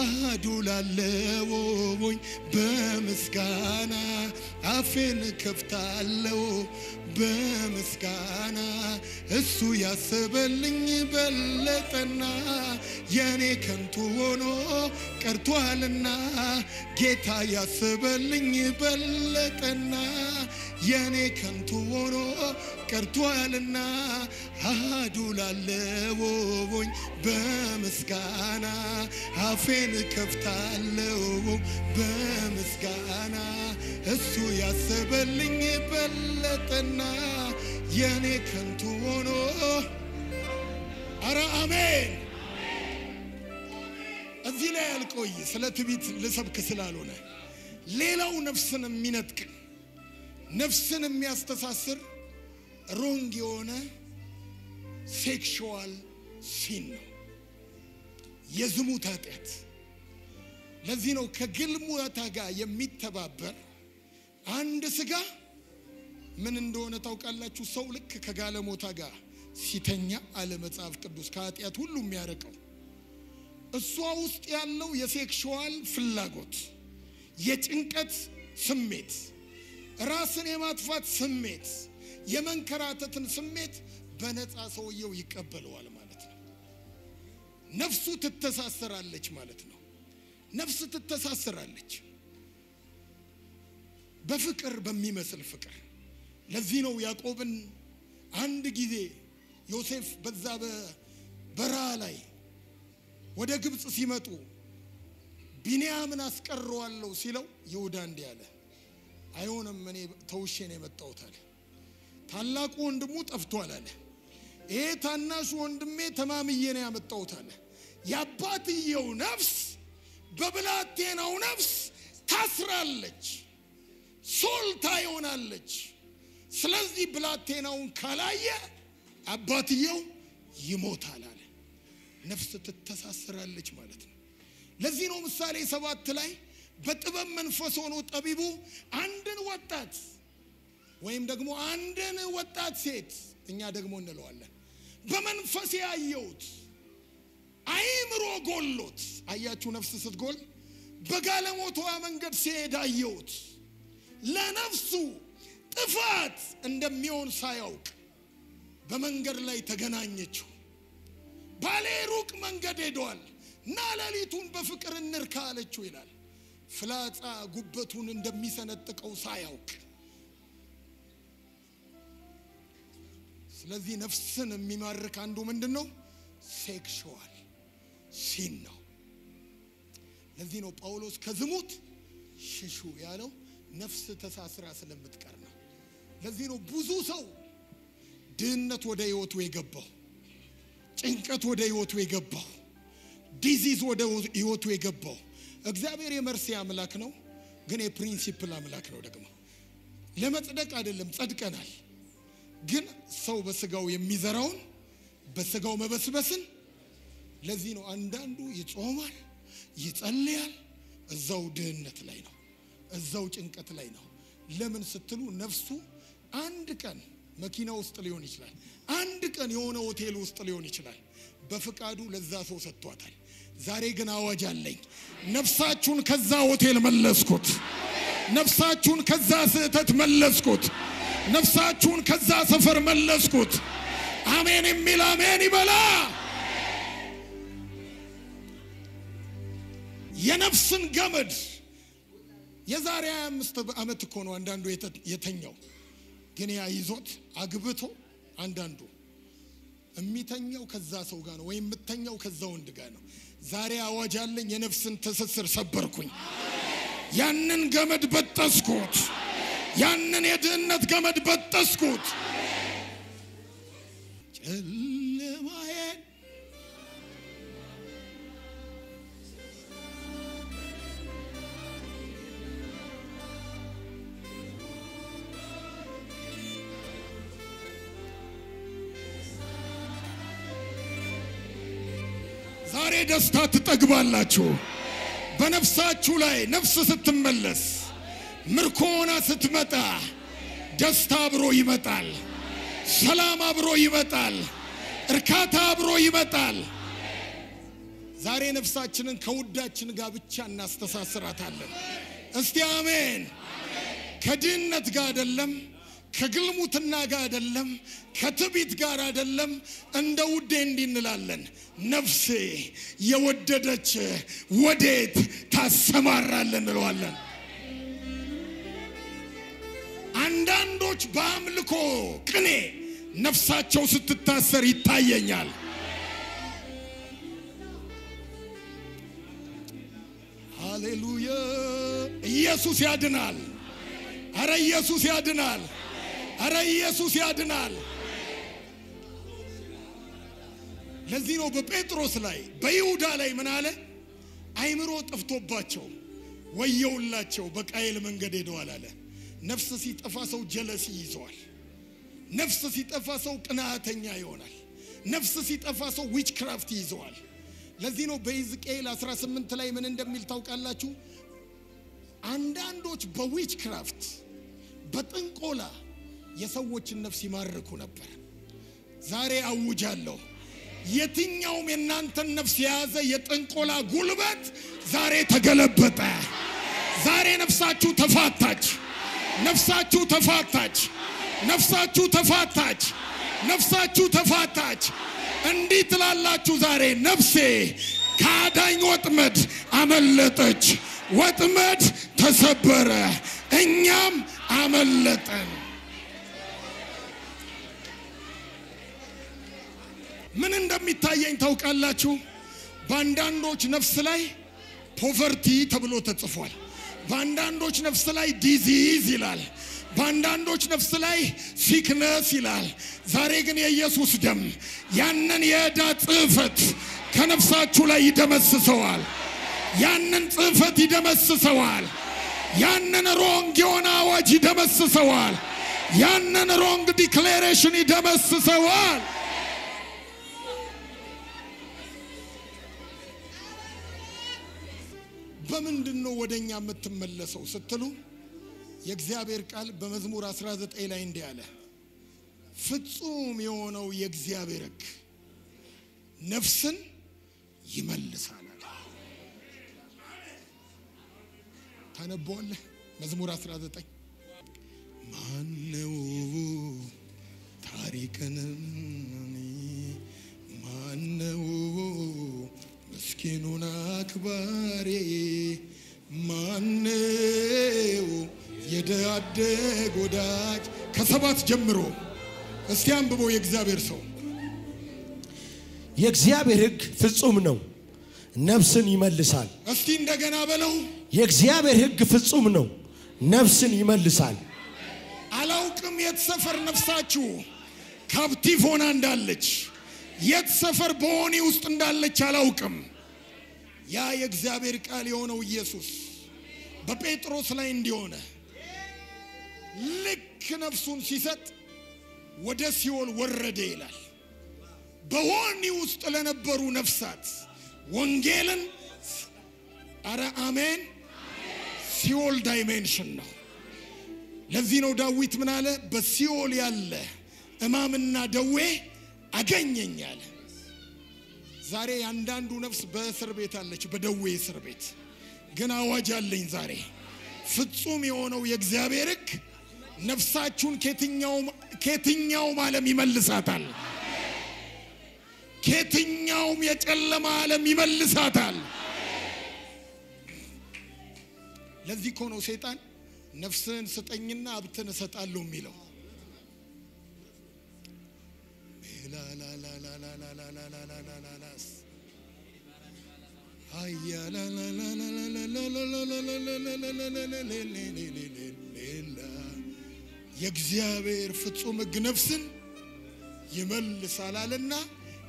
አሃዱ ላለውኝ በምስጋና አፌን ከፍታለሁ በምስጋና እሱ ያሰበልኝ በለጠና የኔ ከንቱ ሆኖ ቀርቷልና ጌታ ያሰበልኝ በለጠና የኔ ከንቱ ሆኖ ቀርቷልና አሃዱ ላለውኝ በምስጋና አፌን ከፍታለሁ በምስጋና እሱ ያሰበልኝ በለጠና የኔ ከንቱ ሆኖ አረ አሜን እዚህ ላይ አልቆይ ስለ ትዕቢት ልሰብክ ስላልሆነ ሌላው ነፍስን የሚነጥቅ ነፍስን የሚያስተሳስር ሮንግ የሆነ ሴክሹዋል ሲን ነው የዝሙት ኃጢአት ለዚህ ነው ከግልሙታ ጋር የሚተባበር አንድ ስጋ ምን እንደሆነ ታውቃላችሁ ሰው ልክ ከጋለሞታ ጋር ሲተኛ አለ መጽሐፍ ቅዱስ ከኃጢአት ሁሉ የሚያረቀው እሷ ውስጥ ያለው የሴክሹዋል ፍላጎት የጭንቀት ስሜት ራስን የማጥፋት ስሜት የመንከራተትን ስሜት በነፃ ሰውየው ይቀበለዋል ማለት ነው ነፍሱ ትተሳሰራለች ማለት ነው ነፍስ ትተሳሰራለች በፍቅር በሚመስል ፍቅር ለዚህ ነው ያዕቆብን አንድ ጊዜ ዮሴፍ በዛ በበረሃ ላይ ወደ ግብጽ ሲመጡ ቢንያምን አስቀረዋለሁ ሲለው ይሁዳ እንዲህ አለ አይሆንም እኔ ተውሼ ነው የመጣሁት አለ ታላቁ ወንድሙ ጠፍቷል አለ ይሄ ታናሹ ወንድሜ ተማምዬ ነው ያመጣሁት አለ ያባትየው ነፍስ በብላቴናው ነፍስ ታስራለች ሶልታ ይሆናለች ስለዚህ ብላቴናውን ካላየ አባትየው ይሞታል አለ ነፍስ ትተሳሰራለች ማለት ነው ለዚህ ነው ምሳሌ 7 ላይ በጥበብ መንፈስ ሆኖ ጠቢቡ አንድን ወጣት ወይም ደግሞ አንድን ወጣት ሴት እኛ ደግሞ እንለዋለን በመንፈስ ያየውት አይምሮ ጎሎት አያችሁ ነፍስ ስትጎል በጋለሞታዋ መንገድ ሲሄድ አየውት ለነፍሱ ጥፋት እንደሚሆን ሳያውቅ በመንገድ ላይ ተገናኘችው ባለ ሩቅ መንገድ ሄዷል ና ሌሊቱን በፍቅር እንርካ አለችው ይላል ፍላጻ ጉበቱን እንደሚሰነጥቀው ሳያውቅ ስለዚህ ነፍስን የሚማርክ አንዱ ምንድነው ሴክሹዋል ሲን ነው ለዚህ ነው ጳውሎስ ከዝሙት ሽሹ ያለው ነፍስ ተሳስራ ስለምትቀር ነው ለዚህ ነው ብዙ ሰው ድህነት ወደ ህይወቱ የገባው ጭንቀት ወደ ህይወቱ የገባው ዲዚዝ ወደ ህይወቱ የገባው እግዚአብሔር የመርሲ አምላክ ነው ግን የፕሪንሲፕል አምላክ ነው ደግሞ ለመጽደቅ አይደለም ጸድቀናል ግን ሰው በስጋው የሚዘራውን በስጋው መበስበስን ለዚህ ነው አንዳንዱ ይጾማል ይጸልያል እዛው ድህነት ላይ ነው እዛው ጭንቀት ላይ ነው ለምን ስትሉ ነፍሱ አንድ ቀን መኪና ውስጥ ሊሆን ይችላል አንድ ቀን የሆነ ሆቴል ውስጥ ሊሆን ይችላል በፍቃዱ ለዛ ሰው ሰጥቷታል ዛሬ ግን አዋጅ አለኝ ነፍሳችሁን ከዛ ሆቴል መለስኩት ነፍሳችሁን ከዛ ስህተት መለስኩት ነፍሳችሁን ከዛ ሰፈር መለስኩት አሜን የሚል አሜን ይበላ የነፍስን ገመድ የዛሬ 25 ዓመት እኮ ነው አንዳንዱ የተኛው ግን ያ ይዞት አግብቶ አንዳንዱ የሚተኛው ከዛ ሰው ጋር ነው ወይ የምተኛው ከዛ ወንድ ጋር ነው ዛሬ አዋጅ አለኝ የነፍስን ትስስር ሰበርኩኝ ያንን ገመድ በጠስኩት ያንን የድህነት ገመድ በጠስኩት ጨለማዬ ዛሬ ደስታ ትጠግባላችሁ በነፍሳችሁ ላይ ነፍስ ስትመለስ ምርኮና ስትመጣ ደስታ አብሮ ይመጣል ሰላም አብሮ ይመጣል እርካታ አብሮ ይመጣል። ዛሬ ነፍሳችንን ከውዳችን ጋር ብቻ እናስተሳስራታለን። እስቲ አሜን። ከድህነት ጋር አይደለም፣ ከግልሙትና ጋር አይደለም፣ ከትዕቢት ጋር አይደለም። እንደ ውዴ እንዲህ እንላለን፣ ነፍሴ የወደደች ወዴት ታሰማራለን እንለዋለን። አንዳንዶች በአምልኮ ቅኔ ነፍሳቸው ስትታሰር ይታየኛል። ሃሌሉያ! ኢየሱስ ያድናል። አረ ኢየሱስ ያድናል። አረ ኢየሱስ ያድናል። ለዚህ ነው በጴጥሮስ ላይ በይሁዳ ላይ ምን አለ? አይምሮ ጠፍቶባቸው ወየውላቸው በቃየል መንገድ ሄደዋል አለ። ነፍስ ሲጠፋ ሰው ጀለሲ ይዘዋል። ነፍስ ሲጠፋ ሰው ቅናተኛ ይሆናል። ነፍስ ሲጠፋ ሰው ዊች ክራፍት ይዘዋል። ለዚህ ነው በሕዝቅኤል 18 ላይ ምን እንደሚል ታውቃላችሁ? አንዳንዶች በዊች ክራፍት በጥንቆላ የሰዎችን ነፍስ ይማርኩ ነበር። ዛሬ አውጃለሁ፣ የትኛውም የናንተን ነፍስ የያዘ የጥንቆላ ጉልበት ዛሬ ተገለበጠ። ዛሬ ነፍሳችሁ ተፋታች። ነፍሳችሁ ተፋታች። ነፍሳችሁ ተፋታች። ነፍሳችሁ ተፋታች። እንዲህ ትላላችሁ ዛሬ፣ ነፍሴ ከአዳኝ ወጥመድ አመለጠች። ወጥመድ ተሰበረ፣ እኛም አመለጠን። ምን እንደሚታየኝ ታውቃላችሁ? በአንዳንዶች ነፍስ ላይ ፖቨርቲ ተብሎ ተጽፏል። በአንዳንዶች ነፍስ ላይ ዲዚዝ ይላል። በአንዳንዶች ነፍስ ላይ ሲክነስ ይላል። ዛሬ ግን የኢየሱስ ደም ያንን የዕዳ ጽሕፈት ከነፍሳችሁ ላይ ይደመስሰዋል። ያንን ጽሕፈት ይደመስሰዋል። ያንን ሮንግ የሆነ አዋጅ ይደመስሰዋል። ያንን ሮንግ ዲክሌሬሽን ይደመስሰዋል። በምንድነው ወደኛ የምትመለሰው ስትሉ የእግዚአብሔር ቃል በመዝሙር 19 ላይ እንዲህ አለ፣ ፍጹም የሆነው የእግዚአብሔር ሕግ ነፍስን ይመልሳል። ታነበዋለህ? መዝሙር 19 ማነው ታሪክን ማነው ምስኪኑን አክባሪ ማነው የዳደግ ወዳጅ? ከሰባት ጀምሮ እስቲ አንብቦ የእግዚአብሔር ሰው። የእግዚአብሔር ሕግ ፍጹም ነው፣ ነፍስን ይመልሳል። እስቲ እንደገና በለው። የእግዚአብሔር ሕግ ፍጹም ነው፣ ነፍስን ይመልሳል። አላውቅም የት ሰፈር ነፍሳችሁ ካፕቲቭ ሆና እንዳለች፣ የት ሰፈር በሆኒ ውስጥ እንዳለች አላውቅም። ያ የእግዚአብሔር ቃል የሆነው ኢየሱስ በጴጥሮስ ላይ እንዲሆነ ልክ ነፍሱን ሲሰጥ ወደ ሲኦል ወረደ ይላል። በሆኒ ውስጥ ለነበሩ ነፍሳት ወንጌልን አረ አሜን፣ ሲኦል ዳይሜንሽን ነው። ለዚህ ነው ዳዊት ምን አለ? በሲኦል ያለ ሕማምና ደዌ አገኘኝ አለ። ዛሬ አንዳንዱ ነፍስ በእስር ቤት አለች፣ በደዌ እስር ቤት። ግን አዋጅ አለኝ ዛሬ፣ ፍጹም የሆነው የእግዚአብሔር ሕግ ነፍሳችሁን ከየትኛውም ዓለም ይመልሳታል። ከየትኛውም የጨለማ ዓለም ይመልሳታል። ለዚህ እኮ ነው ሰይጣን ነፍስን ስጠኝና ሀብትን እሰጣለሁ የሚለው። የእግዚአብሔር ፍጹም ሕግ ነፍስን ይመልሳል አለና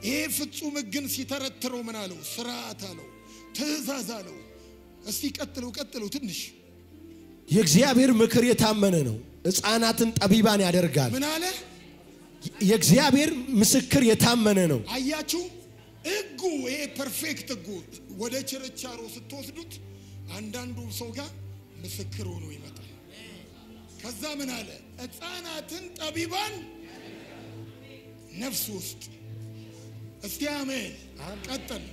ይሄ ፍጹም ሕግን ሲተረትረው ምን አለው? ስርዓት አለው፣ ትእዛዝ አለው። እስቲ ቀጥሉ ትንሽ። የእግዚአብሔር ምክር የታመነ ነው፣ ሕፃናትን ጠቢባን ያደርጋል። ምን አለ? የእግዚአብሔር ምስክር የታመነ ነው። አያችሁ፣ ሕጉ ይሄ ፐርፌክት ሕጉ ወደ ችርቻሮ ስትወስዱት አንዳንዱ ሰው ጋር ምስክር ሆኖ ይመጣል። ከዛ ምን አለ? ሕፃናትን ጠቢባን ነፍስ ውስጥ እስቲ አሜን ቀጥል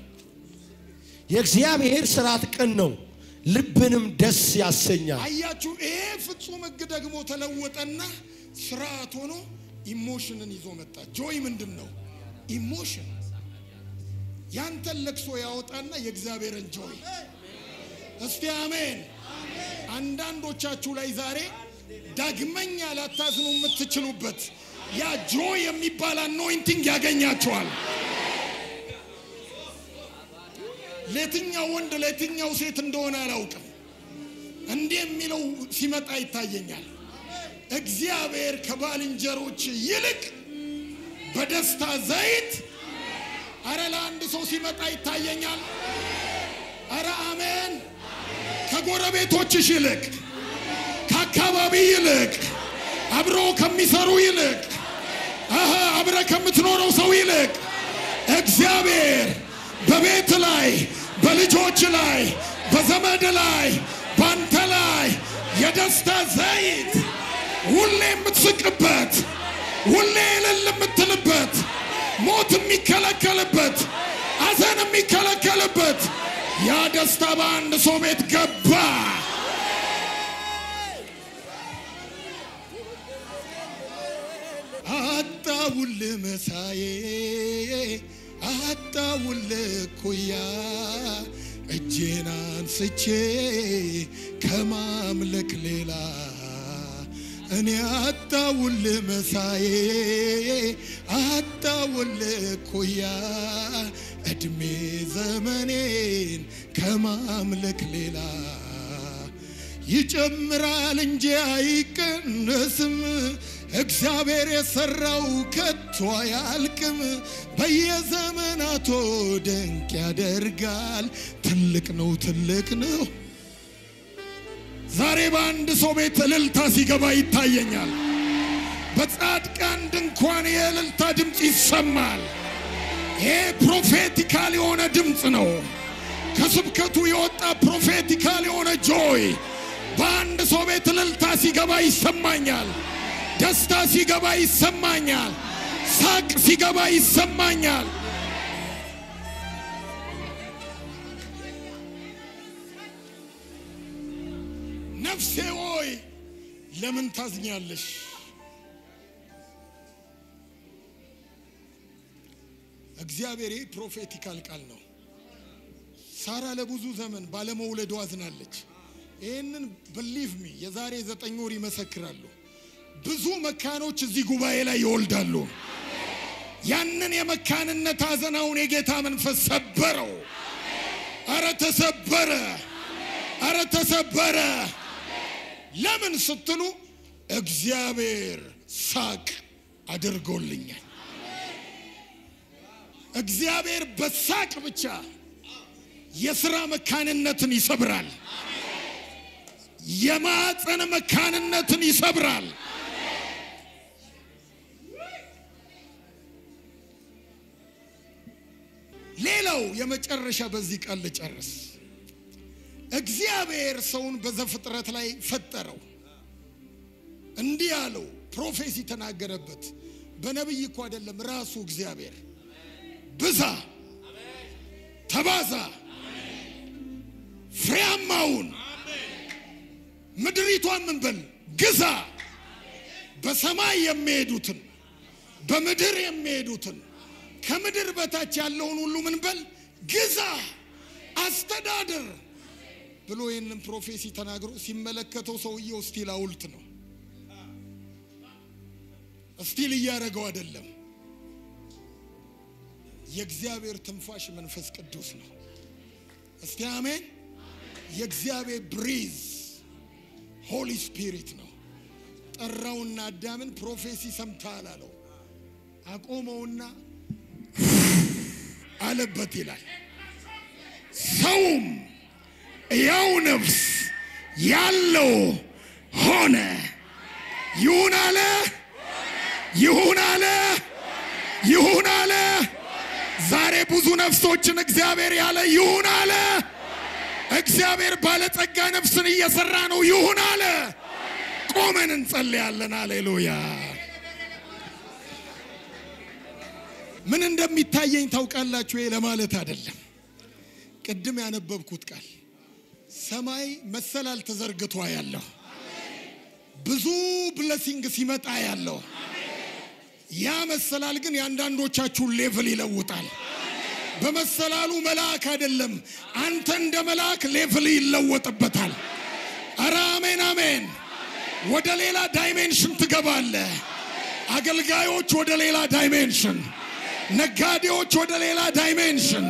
የእግዚአብሔር ሥርዓት ቅን ነው ልብንም ደስ ያሰኛል አያችሁ ይሄ ፍጹም ሕግ ደግሞ ተለወጠና ሥርዓት ሆኖ ኢሞሽንን ይዞ መጣ ጆይ ምንድነው ኢሞሽን ያንተን ለቅሶ ያወጣና የእግዚአብሔርን ጆይ እስቲ አሜን አንዳንዶቻችሁ ላይ ዛሬ ዳግመኛ ላታዝኑ የምትችሉበት ያ ጆይ የሚባል አኖይንቲንግ ያገኛችኋል ለየትኛው ወንድ ለየትኛው ሴት እንደሆነ አላውቅም እንዴ የሚለው ሲመጣ ይታየኛል እግዚአብሔር ከባልንጀሮች ይልቅ በደስታ ዘይት አረ ለአንድ ሰው ሲመጣ ይታየኛል አረ አሜን ከጎረቤቶችሽ ይልቅ ከአካባቢ ይልቅ አብሮ ከሚሰሩ ይልቅ አብረ ከምትኖረው ሰው ይልቅ እግዚአብሔር በቤት ላይ በልጆች ላይ በዘመድ ላይ ባንተ ላይ የደስታ ዘይት ሁሌ የምትስቅበት ሁሌ እልል የምትልበት ሞት የሚከለከልበት ሐዘን የሚከለከልበት ያ ደስታ በአንድ ሰው ቤት ገባ አጣውል መሳዬ አጣውል ኩያ እጄን አንስቼ ከማምለክ ሌላ እኔ አጣውል መሳዬ አጣውል ኩያ እድሜ ዘመኔን ከማምለክ ሌላ ይጨምራል እንጂ አይቀንስም እግዚአብሔር የሰራው ከቶ አያልቅም በየዘመናቱ ድንቅ ያደርጋል ትልቅ ነው ዛሬ በአንድ ሰው ቤት እልልታ ሲገባ ይታየኛል በጻድቃን ድንኳን የእልልታ ድምጽ ይሰማል ይሄ ፕሮፌቲካል የሆነ ድምጽ ነው ከስብከቱ የወጣ ፕሮፌቲካል የሆነ ጆይ በአንድ ሰው ቤት እልልታ ሲገባ ይሰማኛል ደስታ ሲገባ ይሰማኛል ሳቅ ሲገባ ይሰማኛል ነፍሴ ሆይ ለምን ታዝኛለሽ እግዚአብሔር ፕሮፌቲካል ቃል ነው ሳራ ለብዙ ዘመን ባለመውለዷ አዝናለች ይሄንን believe me የዛሬ 9 ወር ይመሰክራሉ ብዙ መካኖች እዚህ ጉባኤ ላይ ይወልዳሉ ያንን የመካንነት አዘናውን የጌታ መንፈስ ሰበረው አረ ተሰበረ ለምን ስትሉ እግዚአብሔር ሳቅ አድርጎልኛል እግዚአብሔር በሳቅ ብቻ የሥራ መካንነትን ይሰብራል የማፀን መካንነትን ይሰብራል ሌላው የመጨረሻ በዚህ ቃል ልጨርስ እግዚአብሔር ሰውን በዘፍጥረት ላይ ፈጠረው እንዲህ ያለው ፕሮፌሲ ተናገረበት በነብይ እኮ አይደለም ራሱ እግዚአብሔር ብዛ ተባዛ ፍሬያማውን ምድሪቷን ምን በል ግዛ በሰማይ የሚሄዱትን በምድር የሚሄዱትን ከምድር በታች ያለውን ሁሉ ምን በል ግዛ አስተዳደር ብሎ ይሄንን ፕሮፌሲ ተናግሮ ሲመለከተው ሰውየው ስቲል አውልት ነው ስቲል ያረጋው አይደለም የእግዚአብሔር ትንፋሽ መንፈስ ቅዱስ ነው እስቲ አሜን የእግዚአብሔር ብሪዝ ሆሊ ስፒሪት ነው ጠራውና አዳምን ፕሮፌሲ ሰምታል አለው አቆመውና አለበት ይላል ሰውም ያው ነፍስ ያለው ሆነ ይሁን አለ ዛሬ ብዙ ነፍሶችን እግዚአብሔር ያለ ይሁን አለ እግዚአብሔር ባለጸጋ ነፍስን እየሰራ ነው ይሁን አለ ቆመን እንጸልያለን ሃሌሉያ ምን እንደሚታየኝ ታውቃላችሁ ለማለት አይደለም ቅድም ያነበብኩት ቃል ሰማይ መሰላል ተዘርግቷ ያለው ብዙ ብሌሲንግ ሲመጣ ያለው ያ መሰላል ግን ያንዳንዶቻችሁ ሌቭል ይለውጣል በመሰላሉ መልአክ አይደለም አንተ እንደ መልአክ ሌቭል ይለወጥበታል አሜን አሜን ወደ ሌላ ዳይሜንሽን ትገባለህ አገልጋዮች ወደ ሌላ ዳይሜንሽን ነጋዴዎች ወደ ሌላ ዳይሜንሽን